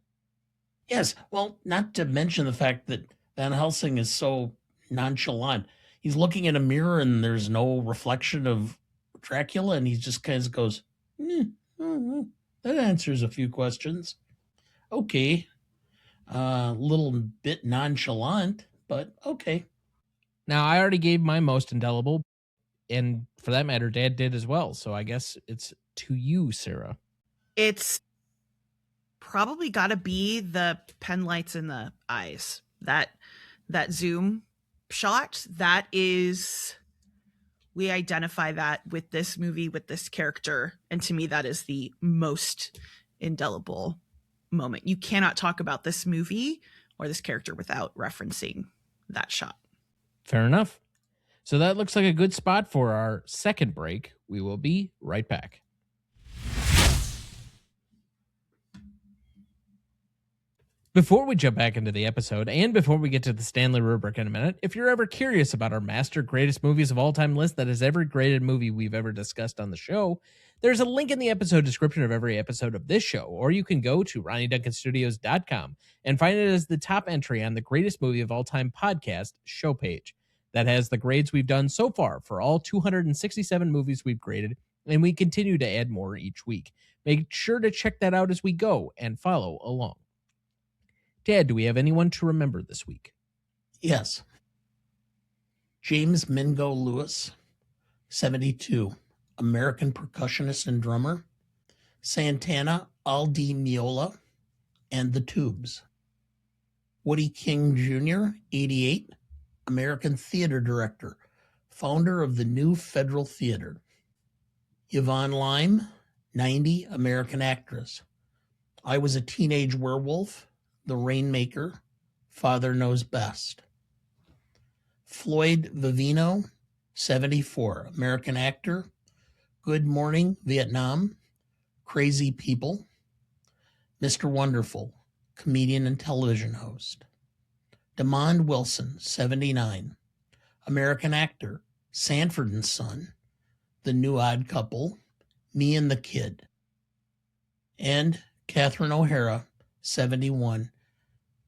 Yes. Well, not to mention the fact that Van Helsing is so nonchalant. He's looking in a mirror and there's no reflection of Dracula, and he just kind of goes, that answers a few questions. Okay. A little bit nonchalant, but okay. Now, I already gave my most indelible, and for that matter, Dad did as well. So I guess it's to you, Sarah. It's probably got to be the pen lights in the eyes. That zoom shot, that is, we identify that with this movie, with this character. And to me, that is the most indelible moment. You cannot talk about this movie or this character without referencing that shot. Fair enough. So that looks like a good spot for our second break. We will be right back. Before we jump back into the episode, and before we get to the Stanley Rubric in a minute, if you're ever curious about our master greatest movies of all time list that is every graded movie we've ever discussed on the show, there's a link in the episode description of every episode of this show, or you can go to RonnieDuncanStudios.com and find it as the top entry on the greatest movie of all time podcast show page. That has the grades we've done so far for all 267 movies we've graded, and we continue to add more each week. Make sure to check that out as we go and follow along. Dad, do we have anyone to remember this week? Yes. James Mingo Lewis, 72, American percussionist and drummer. Santana Aldi Miola and the Tubes. Woody King Jr., 88, American theater director, founder of the New Federal Theater. Yvonne Lime, 90, American actress. I Was a Teenage Werewolf, The Rainmaker, Father Knows Best. Floyd Vivino, 74, American actor, Good Morning Vietnam, Crazy People. Mr. Wonderful, comedian and television host. Demond Wilson, 79, American actor, Sanford and Son, The New Odd Couple, Me and the Kid. And Catherine O'Hara, 71,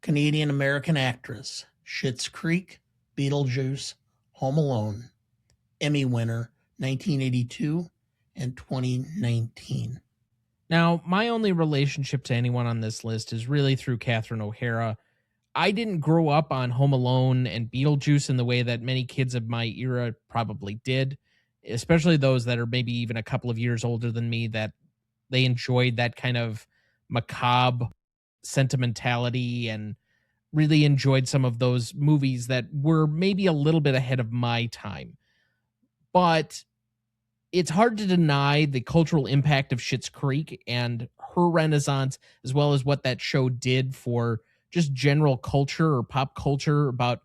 Canadian-American actress, Schitt's Creek, Beetlejuice, Home Alone, Emmy winner, 1982 and 2019. Now, my only relationship to anyone on this list is really through Catherine O'Hara. I didn't grow up on Home Alone and Beetlejuice in the way that many kids of my era probably did, especially those that are maybe even a couple of years older than me, that they enjoyed that kind of macabre sentimentality and really enjoyed some of those movies that were maybe a little bit ahead of my time. But it's hard to deny the cultural impact of Schitt's Creek and her renaissance, as well as what that show did for just general culture or pop culture about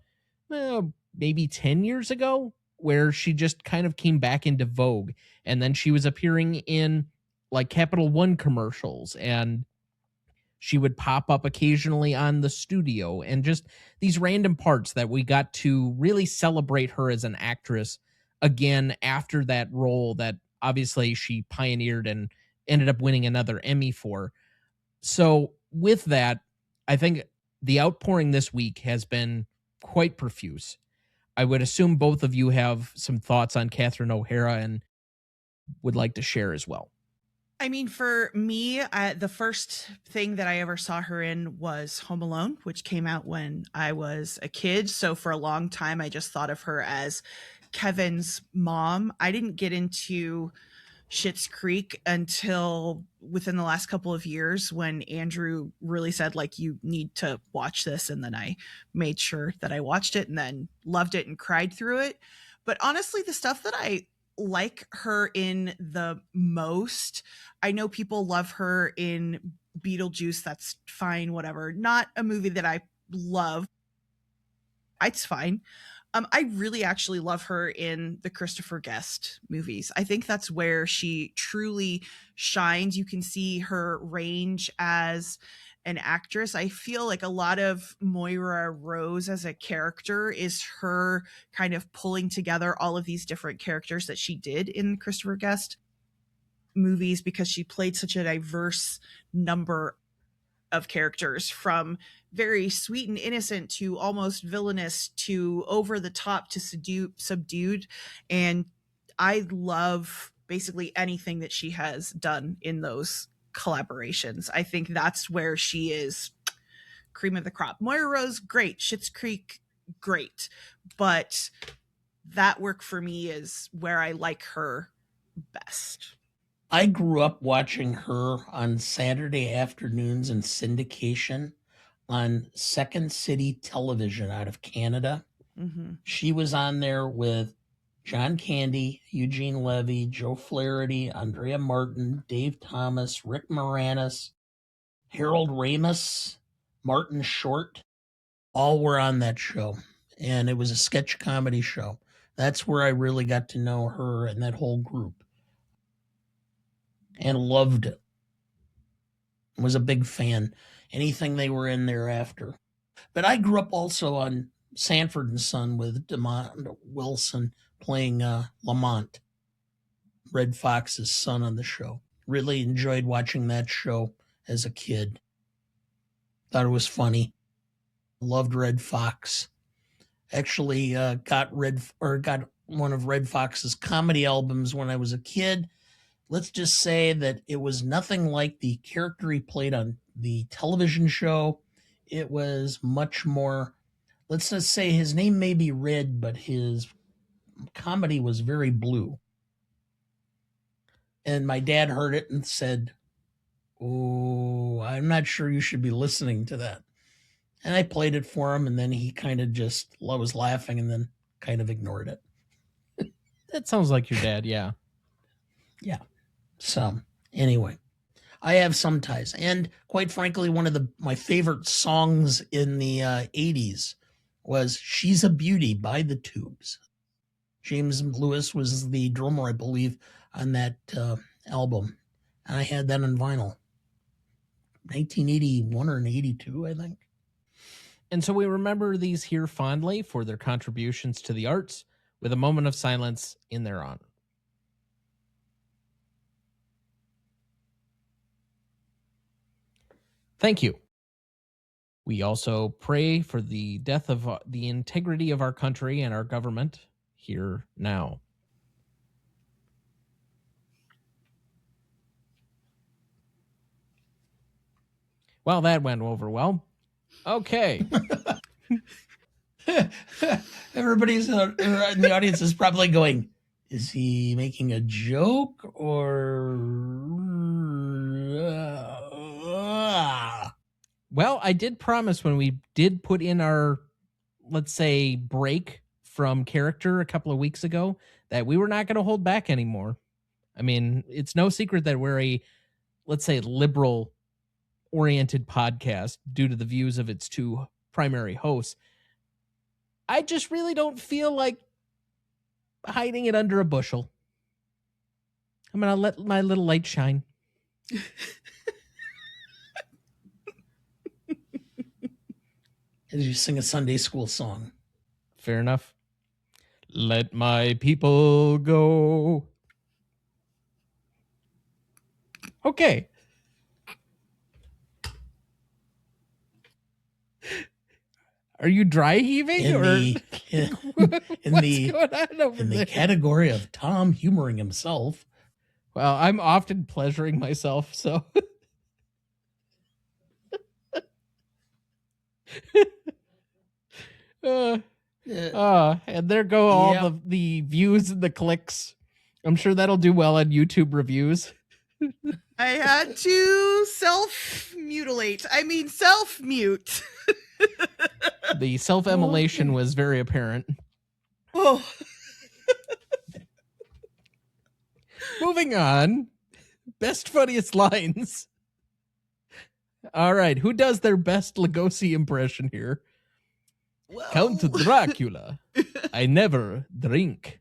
maybe 10 years ago, where she just kind of came back into vogue. And then she was appearing in like Capital One commercials, and she would pop up occasionally on The Studio, and just these random parts that we got to really celebrate her as an actress again after that role that obviously she pioneered and ended up winning another Emmy for. So with that, I think the outpouring this week has been quite profuse. I would assume both of you have some thoughts on Catherine O'Hara and would like to share as well. I mean, for me, the first thing that I ever saw her in was Home Alone, which came out when I was a kid. So for a long time, I just thought of her as Kevin's mom. I didn't get into Schitt's Creek until within the last couple of years, when Andrew really said, like, you need to watch this. And then I made sure that I watched it and then loved it and cried through it. But honestly, the stuff that I like her in the most, I know people love her in Beetlejuice. That's fine, whatever. Not a movie that I love. It's fine. I really actually love her in the Christopher Guest movies. I think that's where she truly shines. You can see her range as an actress. I feel like a lot of Moira Rose as a character is her kind of pulling together all of these different characters that she did in Christopher Guest movies, because she played such a diverse number of characters, from very sweet and innocent to almost villainous to over the top to subdued. And I love basically anything that she has done in those collaborations. I think that's where she is cream of the crop. Moira Rose, great. Schitt's Creek, great. But that work for me is where I like her best. I grew up watching her on Saturday afternoons in syndication on Second City Television out of Canada. Mm-hmm. She was on there with John Candy, Eugene Levy, Joe Flaherty, Andrea Martin, Dave Thomas, Rick Moranis, Harold Ramis, Martin Short. All were on that show. And it was a sketch comedy show. That's where I really got to know her and that whole group. And loved it. Was a big fan. Anything they were in thereafter. But I grew up also on Sanford and Son with Demond Wilson playing Lamont, Red Fox's son on the show. Really enjoyed watching that show as a kid. Thought it was funny. Loved Red Fox. Actually got one of Red Fox's comedy albums when I was a kid. Let's just say that it was nothing like the character he played on the television show. it was much more, let's just say his name may be red, but his comedy was very blue. And my dad heard it and said, "Oh, I'm not sure you should be listening to that." And I played it for him, and then he kind of just was laughing and then kind of ignored it. That sounds like your dad, yeah. Yeah. So, anyway, I have some ties. And quite frankly, one of my favorite songs in the 80s was She's a Beauty by The Tubes. James Lewis was the drummer, I believe, on that album. And I had that on vinyl. 1981 or 82, I think. And so we remember these here fondly for their contributions to the arts, with a moment of silence in their honor. Thank you. We also pray for the death of the integrity of our country and our government here now. Well, that went over well. Okay. Everybody's in the audience is probably going, is he making a joke or... Well, I did promise when we did put in our, let's say, break from character a couple of weeks ago that we were not going to hold back anymore. I mean, it's no secret that we're a, let's say, liberal-oriented podcast due to the views of its two primary hosts. I just really don't feel like hiding it under a bushel. I'm going to let my little light shine. As you sing a Sunday school song. Fair enough. Let my people go. Okay. Are you dry heaving? In What's going on over in the there? category of Tom humoring himself. Well, I'm often pleasuring myself, so. And there go all the views and the clicks. I'm sure that'll do well on YouTube reviews. I had to self-mute. The self-immolation was very apparent. Oh. Moving on. Best funniest lines. All right, who does their best Lugosi impression here? Well. Count Dracula. I never drink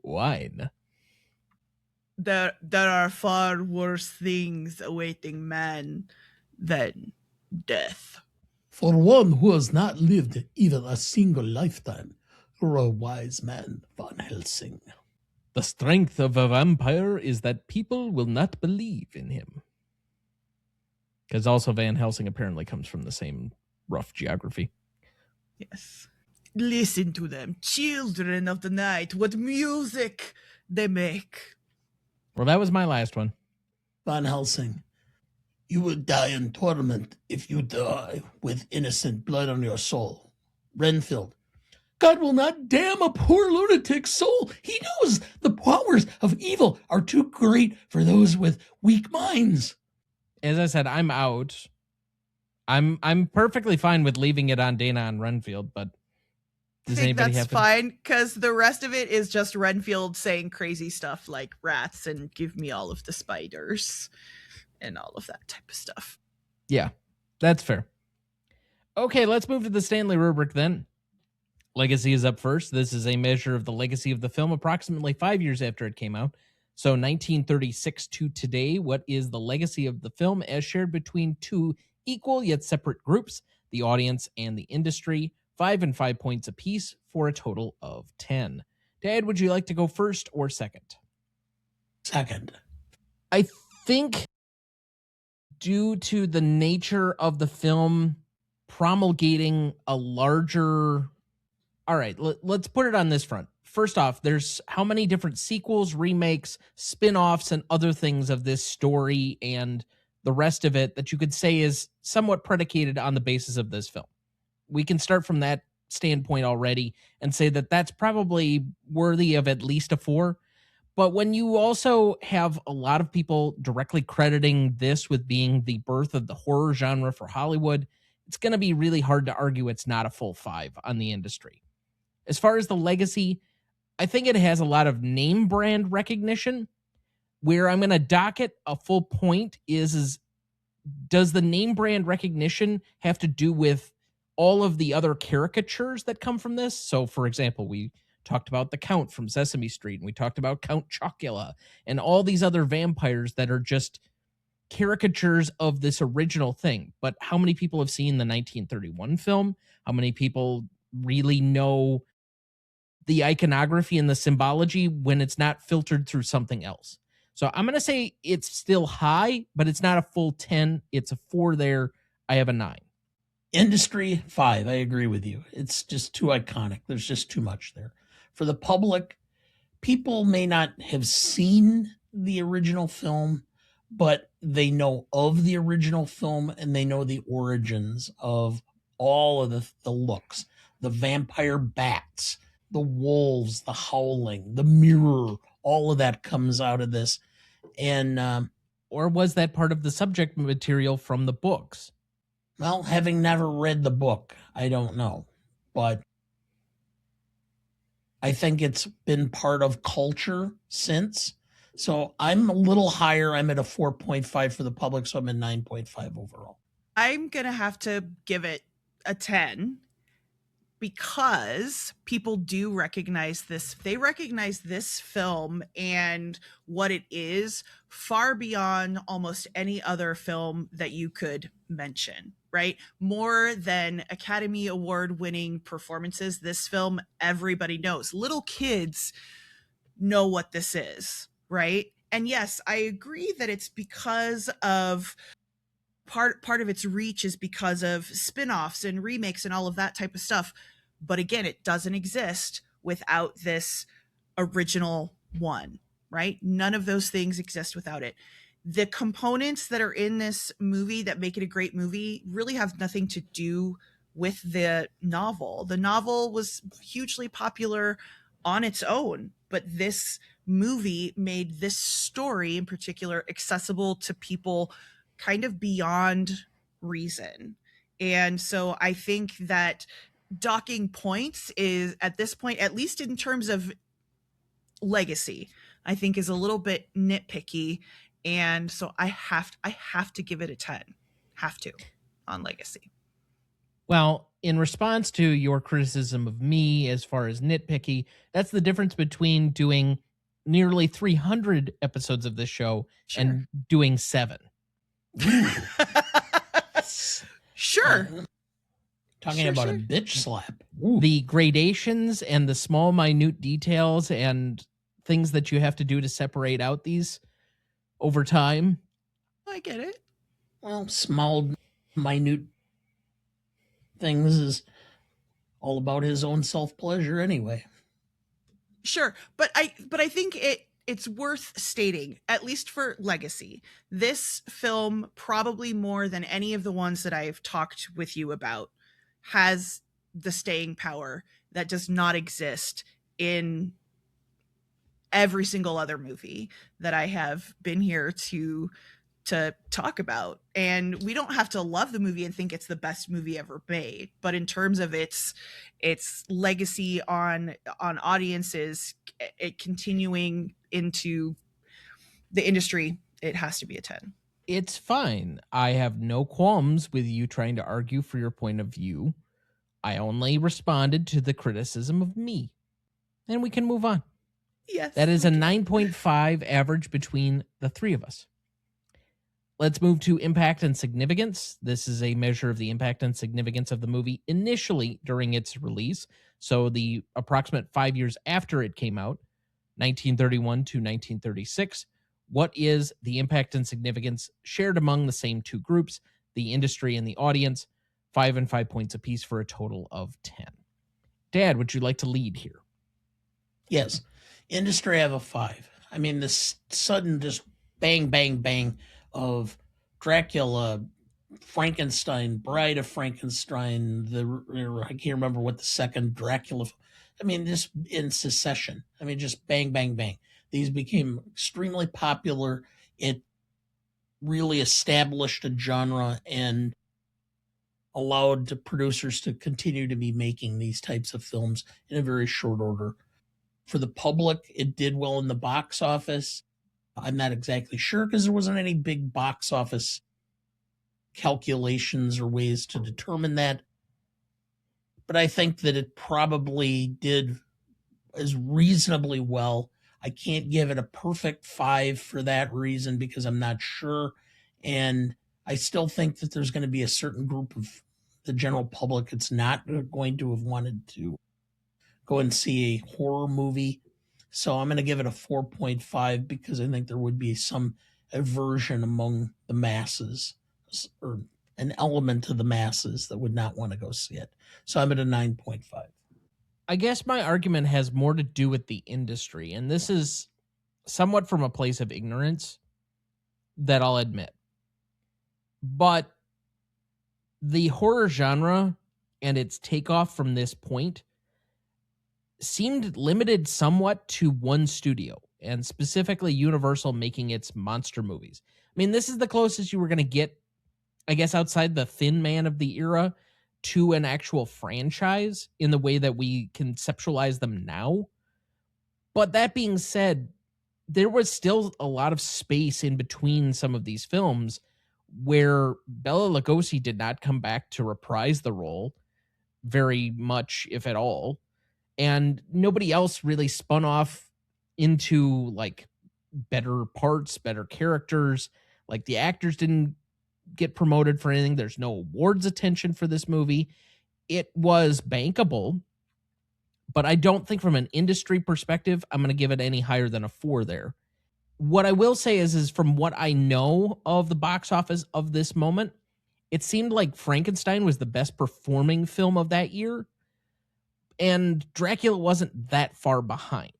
wine. There are far worse things awaiting man than death. For one who has not lived even a single lifetime, you're a wise man, Van Helsing. The strength of a vampire is that people will not believe in him. Because also Van Helsing apparently comes from the same rough geography. Yes. Listen to them, children of the night, what music they make. Well, that was my last one. Van Helsing, you will die in torment if you die with innocent blood on your soul. Renfield, God will not damn a poor lunatic's soul. He knows the powers of evil are too great for those with weak minds. As I said, I'm out. I'm perfectly fine with leaving it on Dana on Renfield, but does I think anybody that's have fine, because the rest of it is just Renfield saying crazy stuff like rats and give me all of the spiders and all of that type of stuff. Yeah, that's fair. Okay, let's move to the Stanley rubric then. Legacy is up first. This is a measure of the legacy of the film approximately 5 years after it came out. So 1936 to today, what is the legacy of the film as shared between two equal yet separate groups, the audience and the industry? 5 and 5 points apiece for a total of 10. Dad, would you like to go first or second? Second. I think due to the nature of the film promulgating a larger... All right, let's put it on this front. First off, there's how many different sequels, remakes, spin-offs, and other things of this story and the rest of it that you could say is somewhat predicated on the basis of this film. We can start from that standpoint already and say that that's probably worthy of at least a 4. But when you also have a lot of people directly crediting this with being the birth of the horror genre for Hollywood, it's going to be really hard to argue it's not a full 5 on the industry. As far as the legacy, I think it has a lot of name brand recognition. Where I'm going to dock it a full point is does the name brand recognition have to do with all of the other caricatures that come from this? So, for example, we talked about the Count from Sesame Street, and we talked about Count Dracula, and all these other vampires that are just caricatures of this original thing. But how many people have seen the 1931 film? How many people really know the iconography and the symbology when it's not filtered through something else? So I'm going to say it's still high, but it's not a full 10. It's a 4 there. I have a 9. Industry 5. I agree with you. It's just too iconic. There's just too much there. For the public, people may not have seen the original film, but they know of the original film and they know the origins of all of the looks, the vampire bats, the wolves, the howling, the mirror, all of that comes out of this. And or was that part of the subject material from the books? Well, having never read the book, I don't know. But I think it's been part of culture since. So I'm a little higher. I'm at a 4.5 for the public, so I'm at 9.5 overall. I'm going to have to give it a 10 because people do recognize this. They recognize this film and what it is far beyond almost any other film that you could mention, right? More than Academy Award winning performances, this film everybody knows. Little kids know what this is, right? And yes, I agree that it's because of part of its reach is because of spin-offs and remakes and all of that type of stuff. But again, it doesn't exist without this original one, right? None of those things exist without it. The components that are in this movie that make it a great movie really have nothing to do with the novel. The novel was hugely popular on its own, but this movie made this story in particular accessible to people kind of beyond reason. And so I think that docking points is at this point, at least in terms of legacy, I think is a little bit nitpicky. And so I have to give it a 10. Have to on legacy. Well, in response to your criticism of me as far as nitpicky, that's the difference between doing nearly 300 episodes of this show and doing 7. Sure. Talking about a bitch slap. Ooh. The gradations and the small, minute details and things that you have to do to separate out these over time. I get it. Well, small, minute things is all about his own self-pleasure anyway. Sure, but I think it's worth stating, at least for legacy, this film, probably more than any of the ones that I've talked with you about, has the staying power that does not exist in every single other movie that I have been here to talk about. And we don't have to love the movie and think it's the best movie ever made, but in terms of its legacy on audiences, it continuing into the industry, it has to be a 10. It's fine. I have no qualms with you trying to argue for your point of view. I only responded to the criticism of me. And we can move on. Yes. That is a 9.5 average between the three of us. Let's move to impact and significance. This is a measure of the impact and significance of the movie initially during its release. So the approximate 5 years after it came out, 1931 to 1936. What is the impact and significance shared among the same two groups, the industry and the audience? 5 and 5 points apiece for a total of 10. Dad, would you like to lead here? Yes. Industry, I have a 5. I mean, this sudden just bang, bang, bang of Dracula, Frankenstein, Bride of Frankenstein, I can't remember what the second Dracula. I mean, just in succession. I mean, just bang, bang, bang. These became extremely popular. It really established a genre and allowed the producers to continue to be making these types of films in a very short order. For the public, it did well in the box office. I'm not exactly sure because there wasn't any big box office calculations or ways to determine that. But I think that it probably did as reasonably well. I can't give it a perfect 5 for that reason because I'm not sure. And I still think that there's going to be a certain group of the general public that's not going to have wanted to go and see a horror movie. So I'm going to give it a 4.5 because I think there would be some aversion among the masses, or an element of the masses that would not want to go see it. So I'm at a 9.5. I guess my argument has more to do with the industry, and this is somewhat from a place of ignorance that I'll admit. But the horror genre and its takeoff from this point seemed limited somewhat to one studio, and specifically Universal making its monster movies. I mean, this is the closest you were going to get, I guess, outside the Thin Man of the era, to an actual franchise in the way that we conceptualize them now. But that being said, there was still a lot of space in between some of these films where Bela Lugosi did not come back to reprise the role very much, if at all. And nobody else really spun off into like better parts, better characters. Like the actors didn't get promoted for anything. There's no awards attention for this movie. It was bankable, but I don't think from an industry perspective, I'm going to give it any higher than a 4 there. What I will say is from what I know of the box office of this moment, it seemed like Frankenstein was the best performing film of that year, and Dracula wasn't that far behind.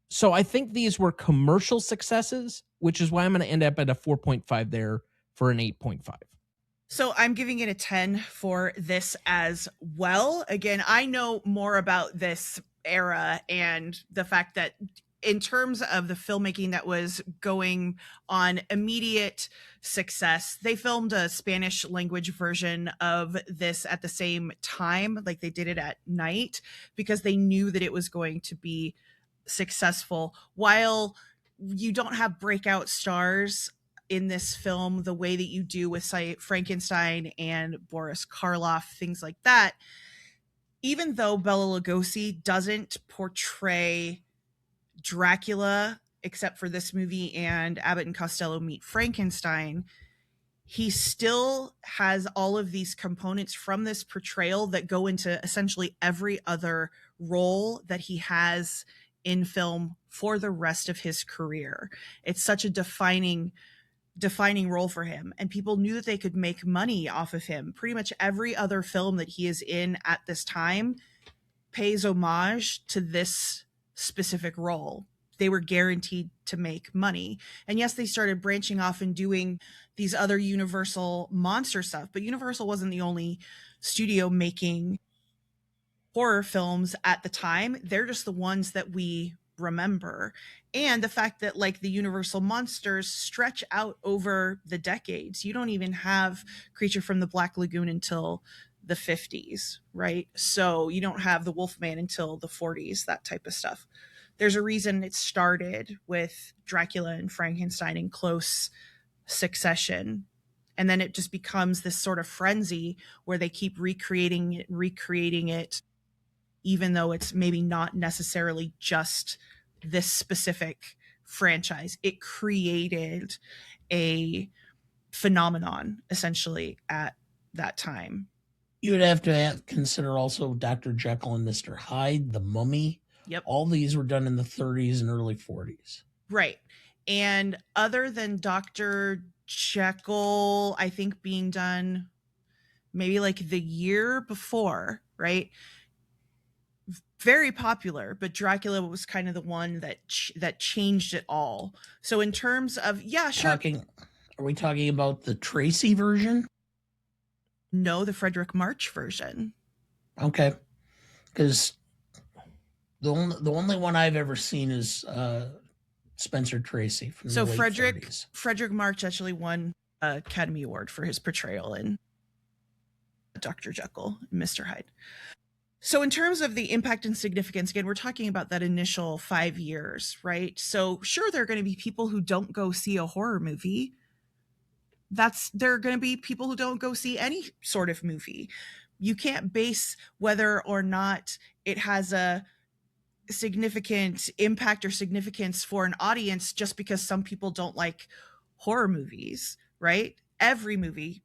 So I think these were commercial successes, which is why I'm going to end up at a 4.5 there for an 8.5. So I'm giving it a 10 for this as well. Again, I know more about this era and the fact that in terms of the filmmaking that was going on immediate success, they filmed a Spanish language version of this at the same time, like they did it at night, because they knew that it was going to be successful. While you don't have breakout stars in this film the way that you do with, say, Frankenstein and Boris Karloff, things like that, even though Bela Lugosi doesn't portray Dracula, except for this movie and Abbott and Costello Meet Frankenstein, he still has all of these components from this portrayal that go into essentially every other role that he has in film for the rest of his career. It's such a defining role for him, and people knew that they could make money off of him. Pretty much every other film that he is in at this time pays homage to this specific role. They were guaranteed to make money. And yes, they started branching off and doing these other Universal monster stuff, but Universal wasn't the only studio making horror films at the time. They're just the ones that we remember. And the fact that like the Universal monsters stretch out over the decades. You don't even have Creature from the Black Lagoon until the 50s, right? So you don't have the Wolfman until the 40s, that type of stuff. There's a reason it started with Dracula and Frankenstein in close succession. And then it just becomes this sort of frenzy where they keep recreating it, even though it's maybe not necessarily just this specific franchise. It created a phenomenon essentially at that time. You would have to consider also Dr. Jekyll and Mr. Hyde, The Mummy. Yep. All these were done in the 30s and early 40s. Right. And other than Dr. Jekyll, I think being done maybe like the year before, right? Very popular, but Dracula was kind of the one that changed it all. So in terms of, yeah, sure. Are we talking about the Tracy version? No, the Frederick March version. Okay. Because the only one I've ever seen is Spencer Tracy from So the late 30s. Frederick March actually won an Academy Award for his portrayal in Dr. Jekyll and Mr. Hyde. So in terms of the impact and significance, again, we're talking about that initial 5 years, right? So sure, there are going to be people who don't go see a horror movie. There are going to be people who don't go see any sort of movie. You can't base whether or not it has a significant impact or significance for an audience just because some people don't like horror movies, right? Every movie,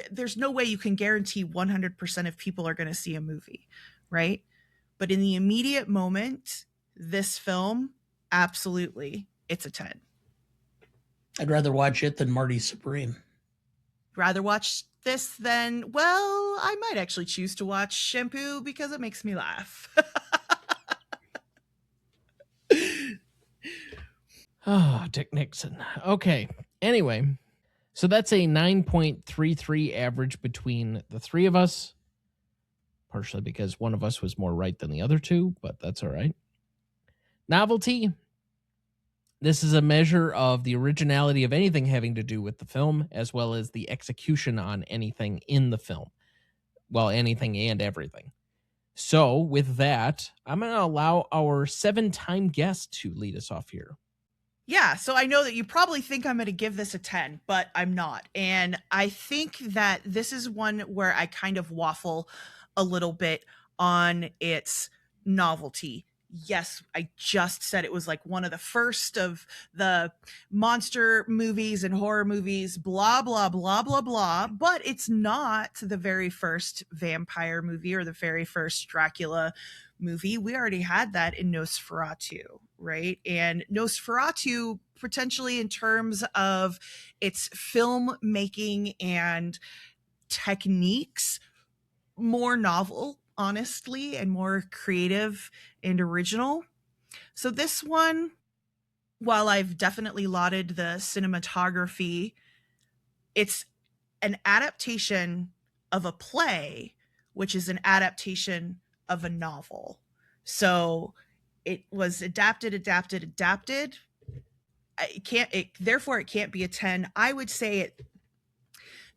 there's no way you can guarantee 100% of people are going to see a movie, right? But in the immediate moment, this film, absolutely, it's a 10. I'd rather watch it than Marty Supreme. Rather watch this than, well, I might actually choose to watch Shampoo because it makes me laugh. Oh, Dick Nixon. Okay. Anyway, so that's a 9.33 average between the three of us, partially because one of us was more right than the other two, but that's all right. Novelty. This is a measure of the originality of anything having to do with the film, as well as the execution on anything in the film. Well, anything and everything. So with that, I'm going to allow our 7-time guest to lead us off here. Yeah, so I know that you probably think I'm going to give this a 10, but I'm not. And I think that this is one where I kind of waffle a little bit on its novelty. Yes, I just said it was like one of the first of the monster movies and horror movies, blah, blah, blah, blah, blah. But it's not the very first vampire movie or the very first Dracula movie. We already had that in Nosferatu, right? And Nosferatu, potentially in terms of its filmmaking and techniques, more novel, honestly, and more creative and original. So this one, while I've definitely lauded the cinematography, it's an adaptation of a play, which is an adaptation of a novel. So it was adapted. Therefore it can't be a 10. I would say at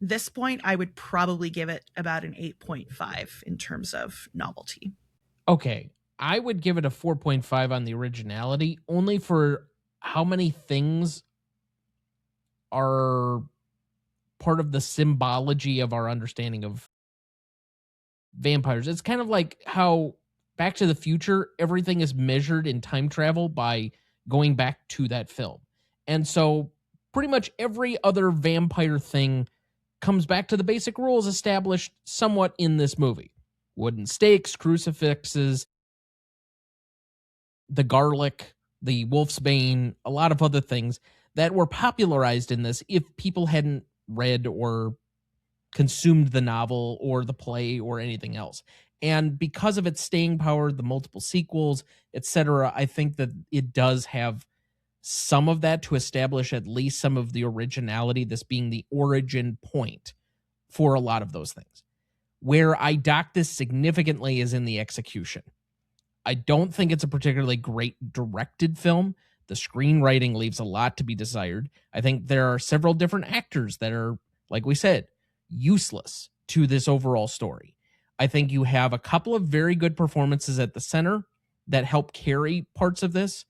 this point, I would probably give it about an 8.5 in terms of novelty. Okay. I would give it a 4.5 on the originality, only for how many things are part of the symbology of our understanding of vampires. It's kind of like how Back to the Future, everything is measured in time travel by going back to that film. And so pretty much every other vampire thing comes back to the basic rules established somewhat in this movie. Wooden stakes, crucifixes, the garlic, the wolf's bane, a lot of other things that were popularized in this if people hadn't read or consumed the novel or the play or anything else. And because of its staying power, the multiple sequels, etc., I think that it does have some of that to establish at least some of the originality, this being the origin point for a lot of those things. Where I dock this significantly is in the execution. I don't think it's a particularly great directed film. The screenwriting leaves a lot to be desired. I think there are several different actors that are, like we said, useless to this overall story. I think you have a couple of very good performances at the center that help carry parts of this.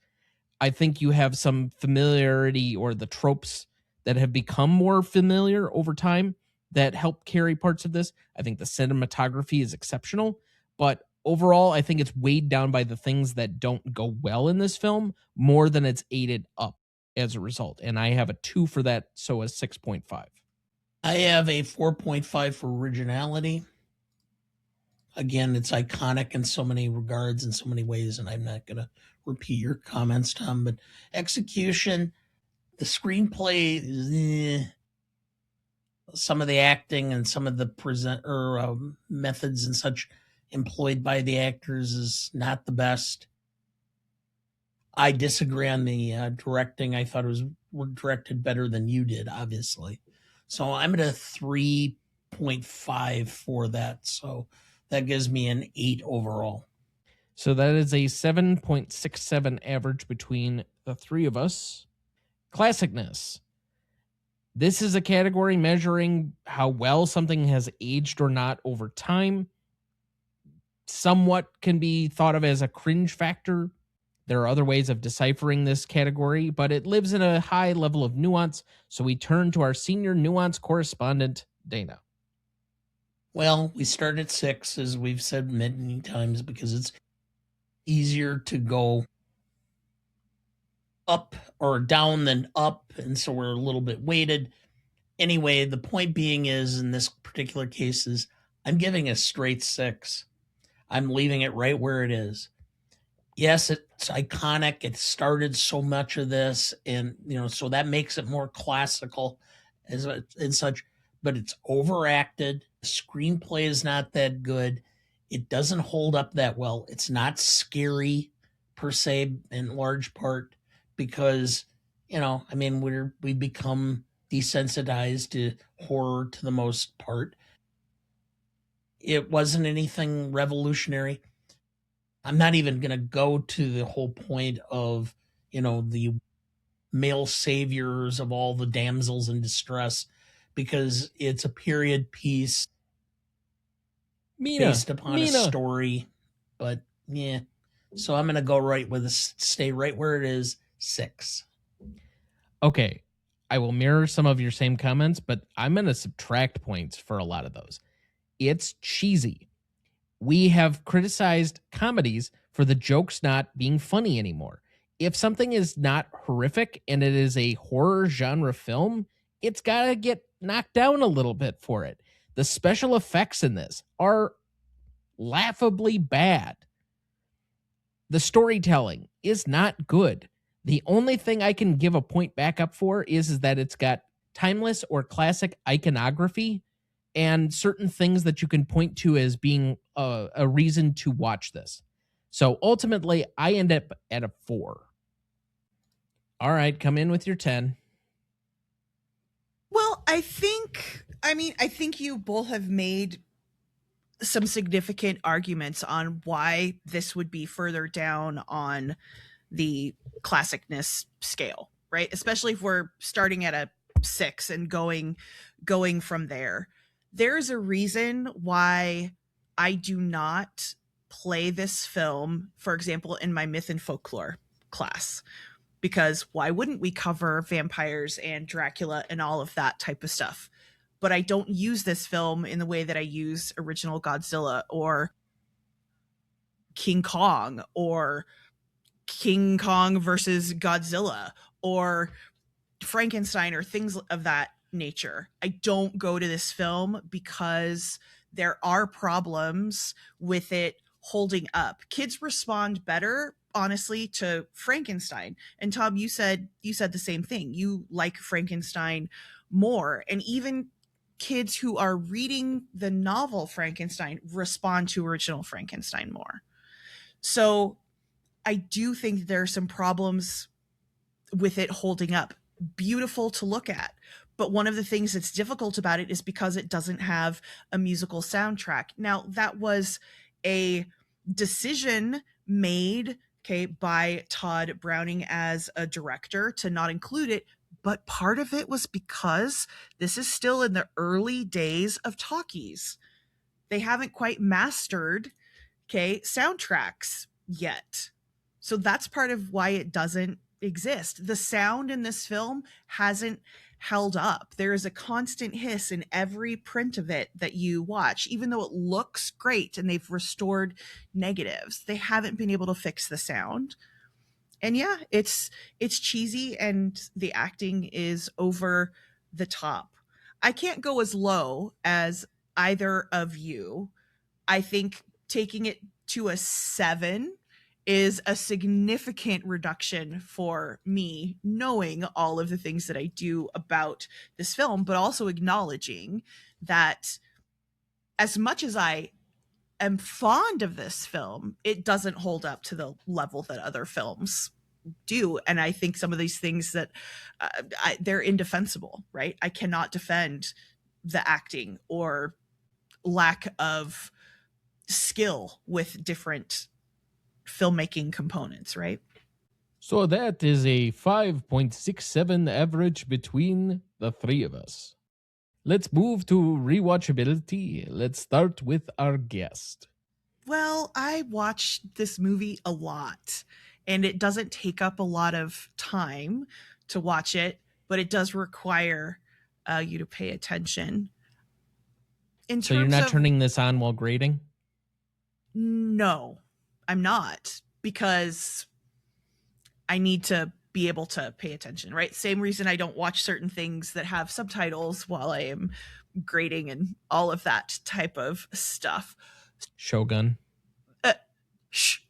I think you have some familiarity or the tropes that have become more familiar over time that help carry parts of this. I think the cinematography is exceptional, but overall, I think it's weighed down by the things that don't go well in this film more than it's aided up as a result. And I have a 2 for that, so a 6.5. I have a 4.5 for originality. Again, it's iconic in so many regards, in so many ways, and I'm not going to repeat your comments, Tom, but execution, the screenplay, some of the acting and some of the methods and such employed by the actors is not the best. I disagree on the directing. I thought it was were directed better than you did, obviously. So I'm at a 3.5 for that. So that gives me an 8 overall. So that is a 7.67 average between the three of us. Classicness. This is a category measuring how well something has aged or not over time. Somewhat can be thought of as a cringe factor. There are other ways of deciphering this category, but it lives in a high level of nuance, so we turn to our senior nuance correspondent, Dana. Well, we start at 6, as we've said many times, because it's easier to go up or down than up, and so we're a little bit weighted. Anyway, the point being is, in this particular case, is I'm giving a straight 6. I'm leaving it right where it is. Yes, it's iconic. It started so much of this, and so that makes it more classical as and such. But it's overacted. The screenplay is not that good. It doesn't hold up that well. It's not scary per se, in large part, because we become desensitized to horror to the most part. It wasn't anything revolutionary. I'm not even going to go to the whole point of, the male saviors of all the damsels in distress, because it's a period piece based upon a story. But yeah, so I'm going to go stay right where it is, 6. Okay, I will mirror some of your same comments, but I'm going to subtract points for a lot of those. It's cheesy. We have criticized comedies for the jokes not being funny anymore. If something is not horrific and it is a horror genre film, it's got to get knocked down a little bit for it. The special effects in this are laughably bad. The storytelling is not good. The only thing I can give a point back up for is that it's got timeless or classic iconography and certain things that you can point to as being a reason to watch this. So ultimately, I end up at a 4. All right, come in with your 10. Well, I think you both have made some significant arguments on why this would be further down on the classicness scale, right? Especially if we're starting at a 6 and going from there. There's a reason why I do not play this film, for example, in my myth and folklore class, because why wouldn't we cover vampires and Dracula and all of that type of stuff? But I don't use this film in the way that I use original Godzilla or King Kong or King Kong versus Godzilla or Frankenstein or things of that nature. I don't go to this film because there are problems with it holding up. Kids respond better, honestly, to Frankenstein. And Tom, you said the same thing. You like Frankenstein more. And even kids who are reading the novel Frankenstein respond to original Frankenstein more. So I do think there are some problems with it holding up. Beautiful to look at. But one of the things that's difficult about it is because it doesn't have a musical soundtrack. Now, that was a decision made, by Todd Browning as a director to not include it. But part of it was because this is still in the early days of talkies. They haven't quite mastered, soundtracks yet. So that's part of why it doesn't exist. The sound in this film hasn't held up. There is a constant hiss in every print of it that you watch, even though it looks great and they've restored negatives. They haven't been able to fix the sound. And yeah, it's cheesy and the acting is over the top. I can't go as low as either of you. I think taking it to a 7 is a significant reduction for me, knowing all of the things that I do about this film, but also acknowledging that as much as I am fond of this film, it doesn't hold up to the level that other films do. And I think some of these things that they're indefensible, right? I cannot defend the acting or lack of skill with different filmmaking components, right? So that is a 5.67 average between the three of us. Let's move to rewatchability. Let's start with our guest. Well, I watched this movie a lot, and it doesn't take up a lot of time to watch it, but it does require you to pay attention. So you're not turning this on while grading? No, I'm not, because I need to be able to pay attention, right? Same reason I don't watch certain things that have subtitles while I am grading and all of that type of stuff. Shogun. Shh.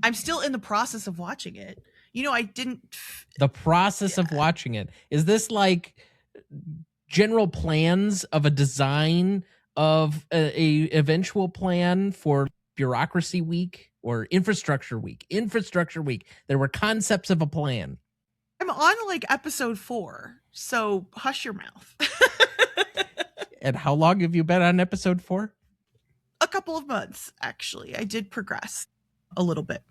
I'm still in the process of watching it. You know, I didn't. The process of watching it. Is this like general plans of a design of a eventual plan for bureaucracy week or infrastructure week? Infrastructure week. There were concepts of a plan. I'm on like episode 4, so hush your mouth. And how long have you been on episode 4? A couple of months, actually. I did progress a little bit.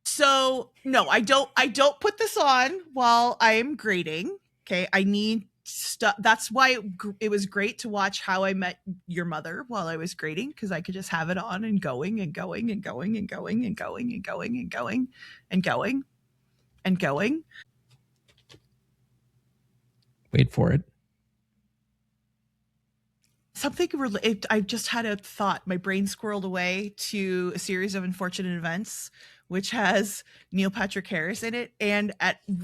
So no, I don't put this on while I am grading. Okay. I need stuff. That's why it was great to watch How I Met Your Mother while I was grading, because I could just have it on and going and going and going and going and going and going and going and going and going. Wait for it. Something I just had a thought. My brain squirreled away to A Series of Unfortunate Events, which has Neil Patrick Harris in it. And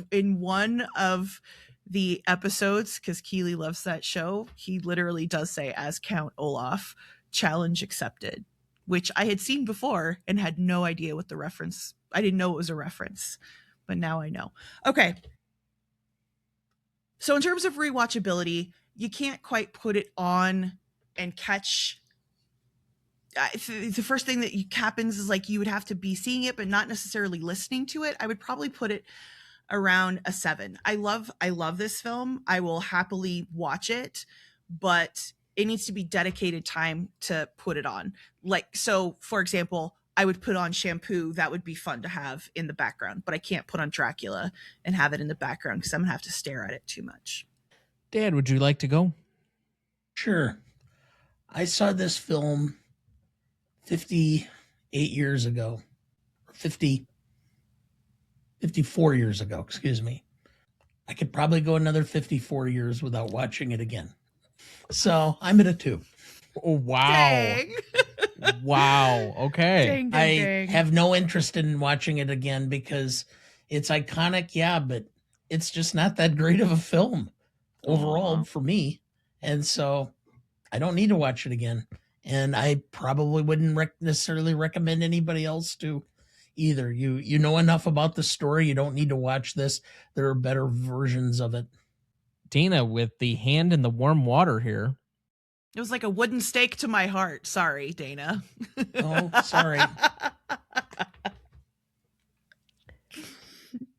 in one of the episodes, because Keely loves that show, he literally does say, as Count Olaf, challenge accepted, which I had seen before and had no idea what the reference. I didn't know it was a reference, but now I know. Okay. So in terms of rewatchability, you can't quite put it on and catch. The first thing that happens is like you would have to be seeing it, but not necessarily listening to it. I would probably put it around a 7. I love this film. I will happily watch it, but it needs to be dedicated time to put it on. Like, so for example, I would put on Shampoo. That would be fun to have in the background, but I can't put on Dracula and have it in the background because I'm gonna have to stare at it too much. Dad, would you like to go? Sure. I saw this film 58 years ago, 54 years ago, excuse me. I could probably go another 54 years without watching it again. So I'm at a 2. Oh, wow. Dang. Wow. Okay. Dang. Have no interest in watching it again because it's iconic, yeah, but it's just not that great of a film overall for me. And so I don't need to watch it again. And I probably wouldn't necessarily recommend anybody else to either. You know enough about the story. You don't need to watch this. There are better versions of it. Dana, with the hand in the warm water here. It was like a wooden stake to my heart. Sorry, Dana. Oh, sorry.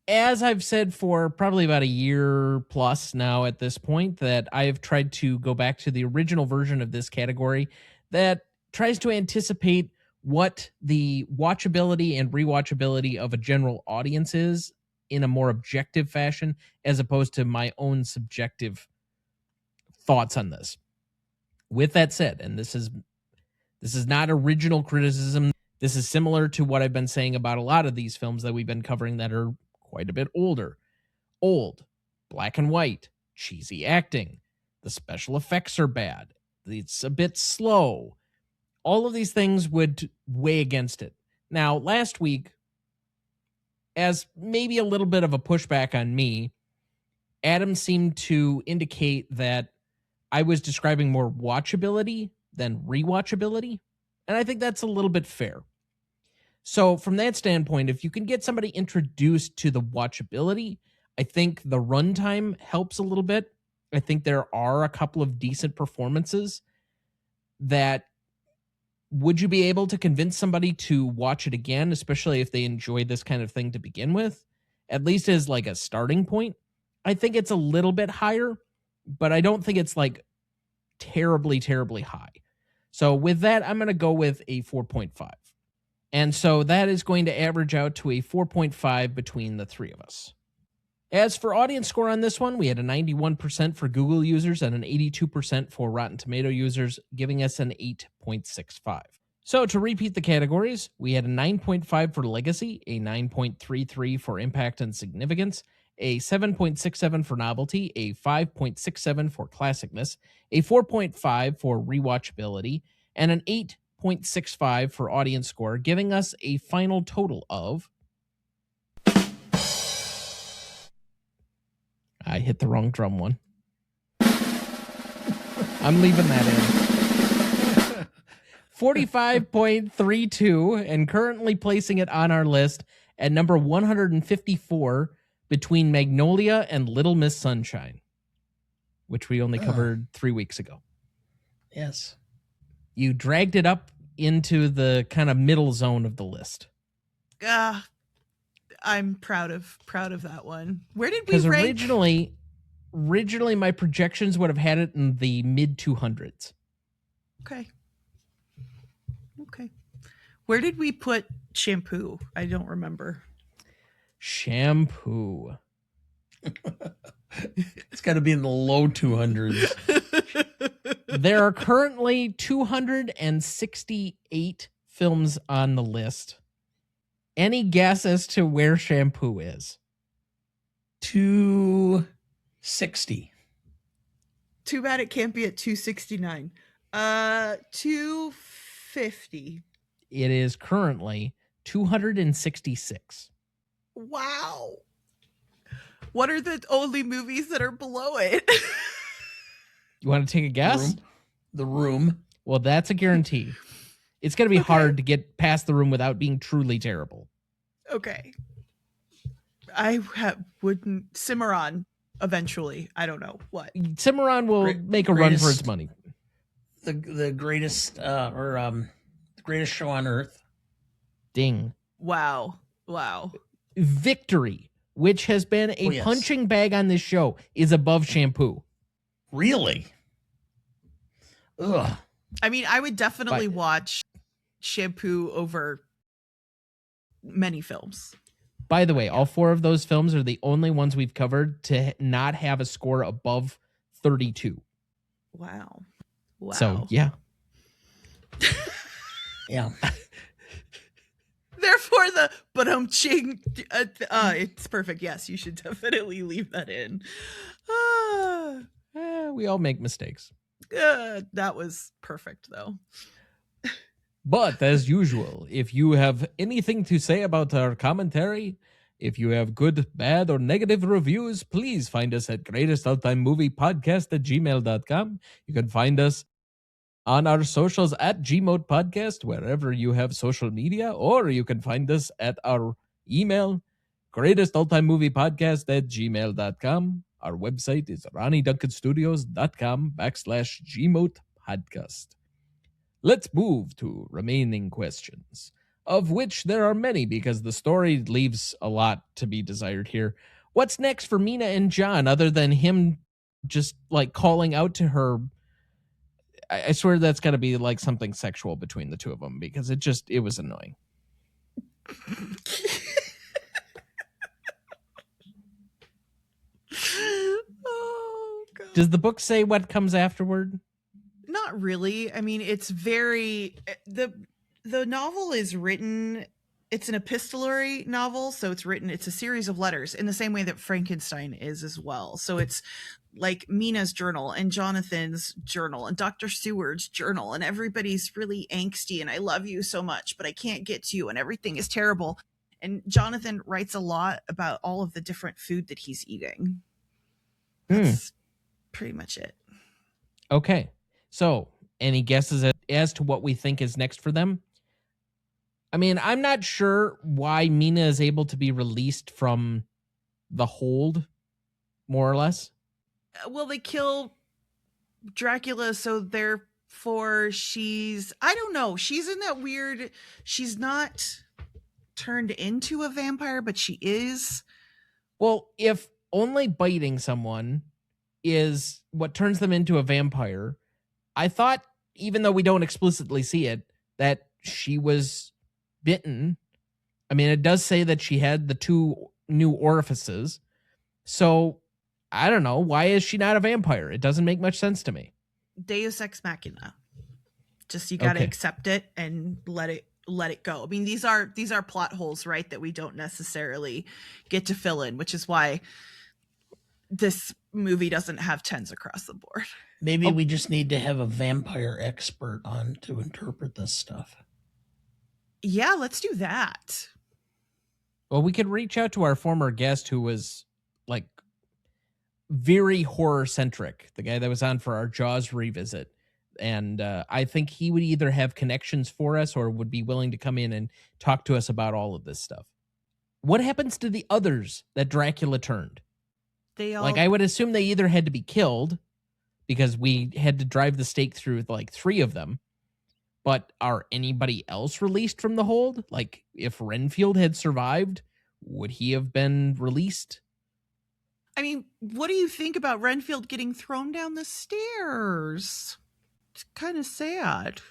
As I've said for probably about a year plus now at this point, that I have tried to go back to the original version of this category that tries to anticipate what the watchability and rewatchability of a general audience is in a more objective fashion, as opposed to my own subjective thoughts on this. With that said, and this is not original criticism. This is similar to what I've been saying about a lot of these films that we've been covering that are quite a bit older. Old, black and white, cheesy acting, the special effects are bad, it's a bit slow. All of these things would weigh against it. Now, last week, as maybe a little bit of a pushback on me, Adam seemed to indicate that I was describing more watchability than rewatchability, and I think that's a little bit fair. So from that standpoint, if you can get somebody introduced to the watchability, I think the runtime helps a little bit. I think there are a couple of decent performances that would you be able to convince somebody to watch it again, especially if they enjoy this kind of thing to begin with, at least as like a starting point? I think it's a little bit higher, but I don't think it's like terribly, terribly high. So with that, I'm going to go with a 4.5. And so that is going to average out to a 4.5 between the three of us. As for audience score on this one, we had a 91% for Google users and an 82% for Rotten Tomato users, giving us an 8.65. So to repeat the categories, we had a 9.5 for Legacy, a 9.33 for Impact and Significance, a 7.67 for Novelty, a 5.67 for Classicness, a 4.5 for Rewatchability, and an 8.65 for audience score, giving us a final total of... I hit the wrong drum one. I'm leaving that in. 45.32, and currently placing it on our list at number 154 between Magnolia and Little Miss Sunshine, which we only covered 3 weeks ago. Yes. You dragged it up into the kind of middle zone of the list. I'm proud of that one. Where did we Because rank? originally my projections would have had it in the mid 200s. Okay. Where did we put Shampoo? I don't remember. Shampoo. It's got to be in the low 200s. There are currently 268 films on the list. Any guess as to where Shampoo is? 260. Too bad it can't be at 269. 250. It is currently 266. Wow. What are the only movies that are below it? You want to take a guess? The Room. Well, that's a guarantee. It's going to be hard to get past The Room without being truly terrible. Okay. I wouldn't... Cimarron, eventually. I don't know. What? Cimarron will make a run for its money. The greatest, the greatest show on earth. Ding. Wow. Victory, which has been a punching bag on this show, is above Shampoo. Really? Ugh. I mean, I would definitely watch Shampoo over many films. By the way, all four of those films are the only ones we've covered to not have a score above 32. Wow. So, yeah. Yeah. Therefore, ching. It's perfect. Yes, you should definitely leave that in. We all make mistakes. That was perfect, though. But as usual, if you have anything to say about our commentary, if you have good, bad, or negative reviews, please find us at greatestalltimemoviepodcast@gmail.com. You can find us on our socials at Gmode Podcast, wherever you have social media, or you can find us at our email, greatestalltimemoviepodcast@gmail.com. Our website is ronnieduncanstudios.com/Gmode Podcast. Let's move to remaining questions, of which there are many because the story leaves a lot to be desired here. What's next for Mina and John other than him just like calling out to her? I swear that's got to be like something sexual between the two of them because it was annoying. Oh, God. Does the book say what comes afterward? Not really. I mean, it's very... The novel is written... It's an epistolary novel, so it's a series of letters in the same way that Frankenstein is as well. So it's like Mina's journal and Jonathan's journal and Dr. Seward's journal, and everybody's really angsty and I love you so much, but I can't get to you and everything is terrible. And Jonathan writes a lot about all of the different food that he's eating. That's pretty much it. Okay. So, any guesses as to what we think is next for them? I mean, I'm not sure why Mina is able to be released from the hold, more or less. Well, they kill Dracula, so their for I don't know, she's in that weird, she's not turned into a vampire, but she is. Well, if only biting someone is what turns them into a vampire, I thought, even though we don't explicitly see it, that she was bitten. I mean, it does say that she had the 2 new orifices. So I don't know. Why is she not a vampire? It doesn't make much sense to me. Deus ex machina. Just, you got to Okay. accept it and let it go. I mean, these are plot holes, right, that we don't necessarily get to fill in, which is why this movie doesn't have 10s across the board. Maybe we just need to have a vampire expert on to interpret this stuff. Yeah, let's do that. Well, we could reach out to our former guest who was like very horror centric, the guy that was on for our Jaws revisit. And I think he would either have connections for us or would be willing to come in and talk to us about all of this stuff. What happens to the others that Dracula turned? They all, Like, I would assume they either had to be killed because we had to drive the stake through like 3 of them. But are anybody else released from the hold? Like, if Renfield had survived, would he have been released? I mean, what do you think about Renfield getting thrown down the stairs? It's kind of sad.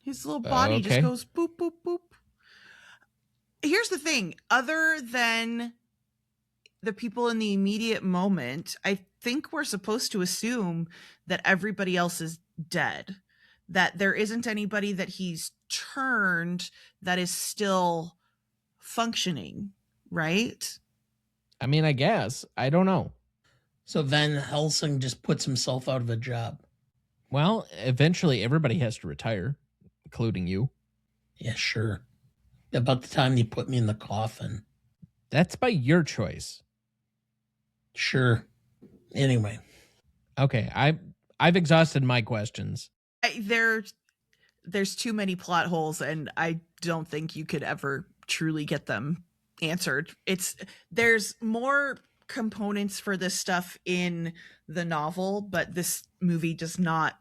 His little body just Okay. goes boop, boop, boop. Here's the thing. Other than the people in the immediate moment, I think we're supposed to assume that everybody else is dead. That there isn't anybody that he's turned that is still functioning, right? I mean, I guess. I don't know. So Van Helsing just puts himself out of a job. Well, eventually everybody has to retire, including you. Yeah, sure. About the time you put me in the coffin. That's by your choice. Sure. Anyway. Okay, I've exhausted my questions. There's too many plot holes, and I don't think you could ever truly get them answered. There's more components for this stuff in the novel, but this movie does not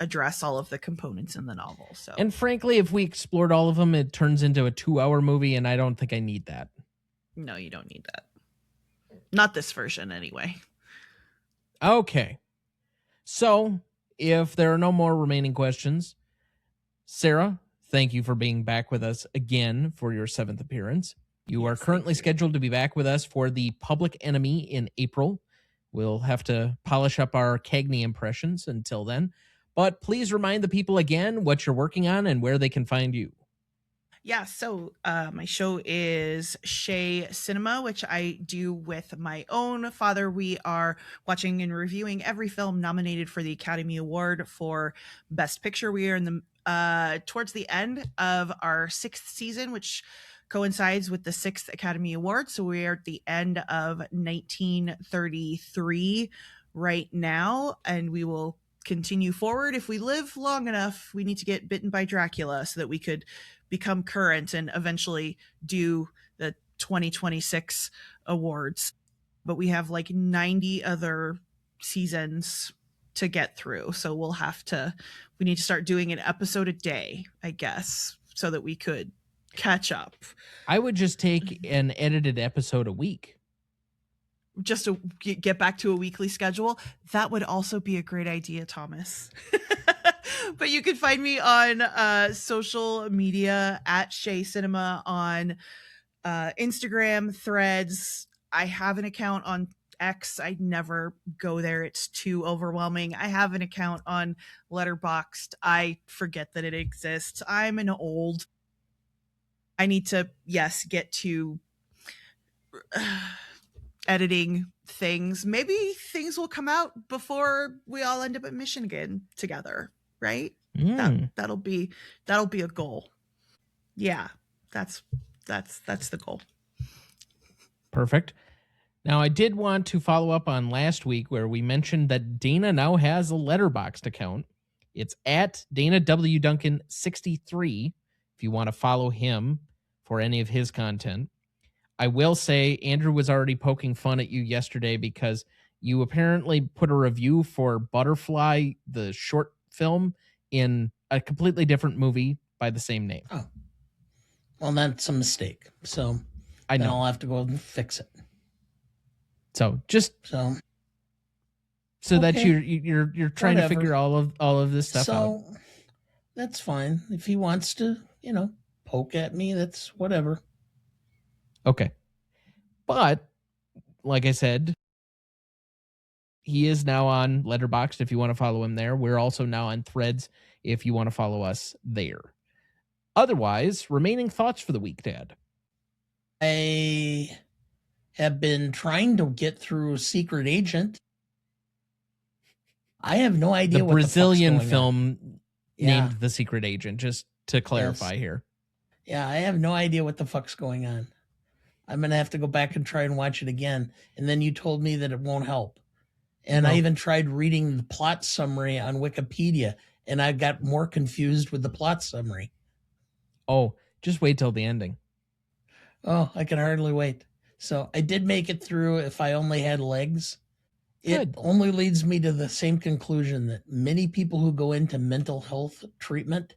address all of the components in the novel. So, And frankly, if we explored all of them, it turns into a 2-hour movie, and I don't think I need that. no, you don't need that. Not this version, anyway. Okay. So, if there are no more remaining questions, Sarah, thank you for being back with us again for your 7th appearance. You are currently scheduled to be back with us for The Public Enemy in April. We'll have to polish up our Cagney impressions until then. But please remind the people again what you're working on and where they can find you. Yeah, so my show is Shea Cinema, which I do with my own father. We are watching and reviewing every film nominated for the Academy Award for Best Picture. We are in the towards the end of our 6th season, which coincides with the 6th Academy Award. So we are at the end of 1933 right now, and we will continue forward. If we live long enough, we need to get bitten by Dracula so that we could become current and eventually do the 2026 awards. But we have like 90 other seasons to get through. So we need to start doing an episode a day, I guess, so that we could catch up. I would just take an edited episode a week. Just to get back to a weekly schedule. That would also be a great idea, Thomas. But you can find me on social media at Shea Cinema on Instagram, Threads. I have an account on X. I never go there. It's too overwhelming. I have an account on Letterboxd. I forget that it exists. I'm an old. I need to, get to editing things. Maybe things will come out before we all end up at Michigan together, right? That'll be a goal. Yeah, that's the goal. Perfect. Now, I did want to follow up on last week where we mentioned that Dana now has a Letterboxd account. It's at Dana W. Duncan 63 if you want to follow him for any of his content. I will say Andrew was already poking fun at you yesterday because you apparently put a review for Butterfly, the short film in a completely different movie by the same name. Oh, well, that's a mistake. So I then know. I'll have to go and fix it. So just So that okay. you're trying to figure all of this stuff out. So that's fine. If he wants to, poke at me, that's whatever. Okay. But like I said, he is now on Letterboxd if you want to follow him there. We're also now on Threads if you want to follow us there. Otherwise, remaining thoughts for the week, Dad. I have been trying to get through Secret Agent. I have no idea what Brazilian the fuck's going film on. named The Secret Agent, just to clarify here. Yeah, I have no idea what the fuck's going on. I'm going to have to go back and try and watch it again. And then you told me that it won't help. And I even tried reading the plot summary on Wikipedia, and I got more confused with the plot summary. Oh, just wait till the ending. Oh, I can hardly wait. So I did make it through If I Only Had Legs. It only leads me to the same conclusion that many people who go into mental health treatment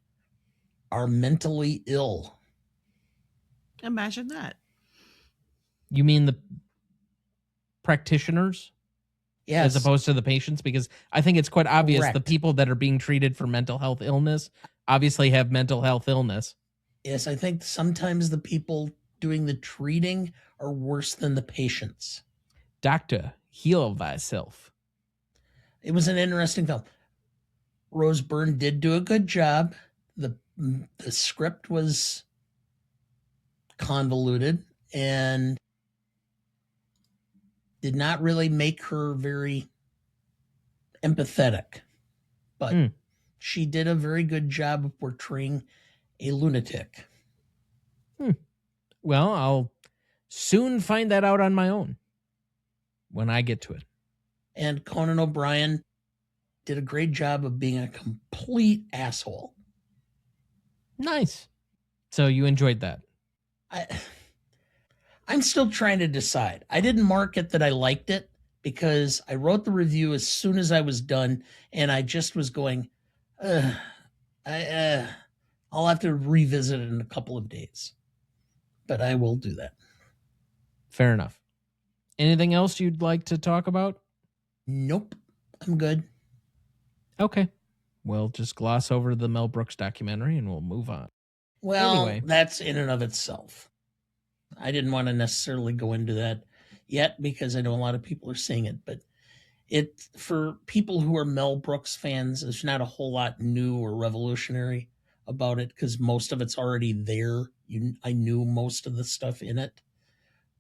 are mentally ill. Imagine that. You mean the practitioners? Yes. As opposed to the patients? Because I think it's quite obvious Correct. the people that are being treated for mental health illness obviously have mental health illness. Yes, I think sometimes the people doing the treating are worse than the patients. Doctor, heal thyself. It was an interesting film. Rose Byrne did do a good job. The script was convoluted and did not really make her very empathetic. But she did a very good job of portraying a lunatic. Well, I'll soon find that out on my own when I get to it. And Conan O'Brien did a great job of being a complete asshole. Nice. So you enjoyed that? I'm still trying to decide. I didn't mark it that I liked it because I wrote the review as soon as I was done, and I just was going, I'll have to revisit it in a couple of days. But I will do that. Fair enough. Anything else you'd like to talk about? Nope. I'm good. Okay. We'll just gloss over the Mel Brooks documentary and we'll move on. Well, anyway, that's in and of itself. I didn't want to necessarily go into that yet because I know a lot of people are seeing it, but it, for people who are Mel Brooks fans, there's not a whole lot new or revolutionary about it because most of it's already there. I knew most of the stuff in it,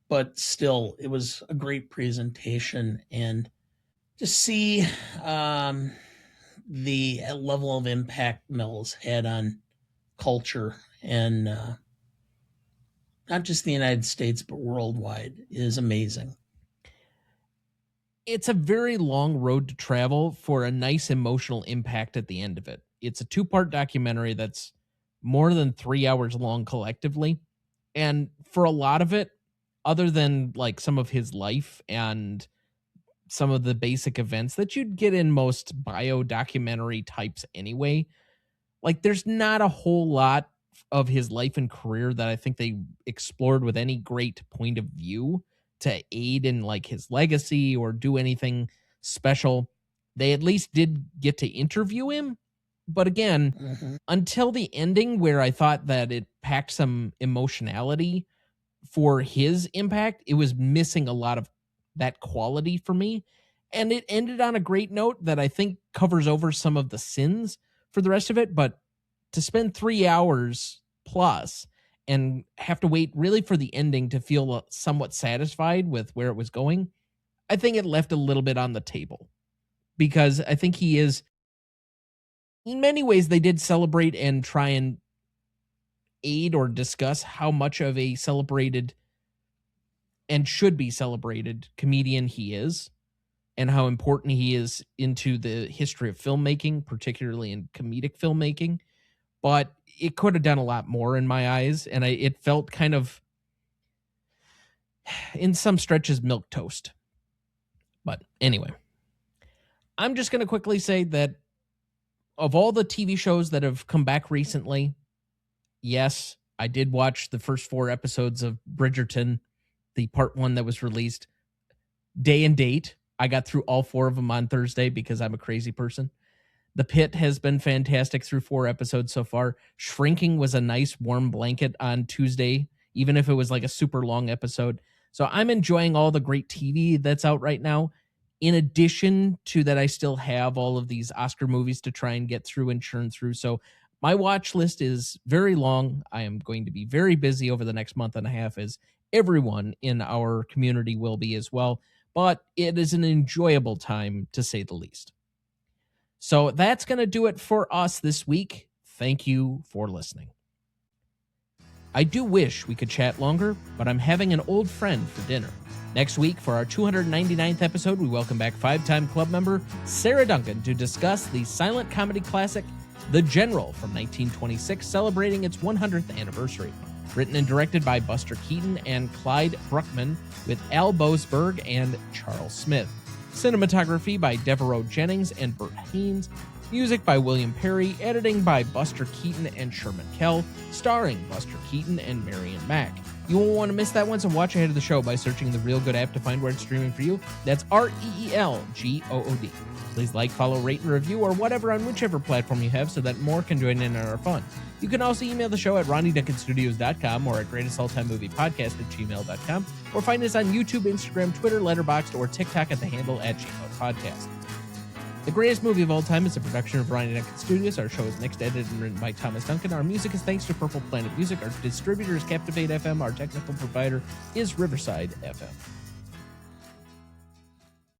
but still, it was a great presentation, and to see the level of impact Mel's had on culture and not just the United States, but worldwide is amazing. It's a very long road to travel for a nice emotional impact at the end of it. It's a 2-part documentary that's more than 3 hours long collectively. And for a lot of it, other than like some of his life and some of the basic events that you'd get in most bio documentary types anyway, like there's not a whole lot of his life and career that I think they explored with any great point of view to aid in like his legacy or do anything special. They at least did get to interview him. But again, until the ending where I thought that it packed some emotionality for his impact, it was missing a lot of that quality for me. And it ended on a great note that I think covers over some of the sins for the rest of it. But to spend 3 hours plus and have to wait really for the ending to feel somewhat satisfied with where it was going, I think it left a little bit on the table. Because I think he is, in many ways, they did celebrate and try and aid or discuss how much of a celebrated and should be celebrated comedian he is, and how important he is into the history of filmmaking, particularly in comedic filmmaking. But it could have done a lot more in my eyes, and it felt kind of, in some stretches, milquetoast. But anyway, I'm just going to quickly say that of all the TV shows that have come back recently, yes, I did watch the first 4 episodes of Bridgerton, the part 1 that was released day and date. I got through all 4 of them on Thursday because I'm a crazy person. The Pit has been fantastic through 4 episodes so far. Shrinking was a nice warm blanket on Tuesday, even if it was like a super long episode. So I'm enjoying all the great TV that's out right now. In addition to that, I still have all of these Oscar movies to try and get through and churn through. So my watch list is very long. I am going to be very busy over the next month and a half, as everyone in our community will be as well. But it is an enjoyable time, to say the least. So that's going to do it for us this week. Thank you for listening. I do wish we could chat longer, but I'm having an old friend for dinner. Next week, for our 299th episode, we welcome back 5-time club member Sarah Duncan to discuss the silent comedy classic The General from 1926, celebrating its 100th anniversary. Written and directed by Buster Keaton and Clyde Bruckman, with Al Boasberg and Charles Smith. Cinematography by Devereaux Jennings and Burt Haynes. Music by William Perry. Editing by Buster Keaton and Sherman Kell. Starring Buster Keaton and Marion Mack. You won't want to miss that one, so watch ahead of the show by searching the Real Good app to find where it's streaming for you. That's REELGOOD. Please like, follow, rate, and review, or whatever on whichever platform you have, so that more can join in on our fun. You can also email the show at RonnieDuncanStudios.com or at GreatestAllTimeMoviePodcast@gmail.com, or find us on YouTube, Instagram, Twitter, Letterboxd, or TikTok at the handle @GMOPodcast. The Greatest Movie of All Time is a production of Ronnie Duncan Studios. Our show is mixed, edited, and written by Thomas Duncan. Our music is thanks to Purple Planet Music. Our distributor is Captivate FM. Our technical provider is Riverside FM.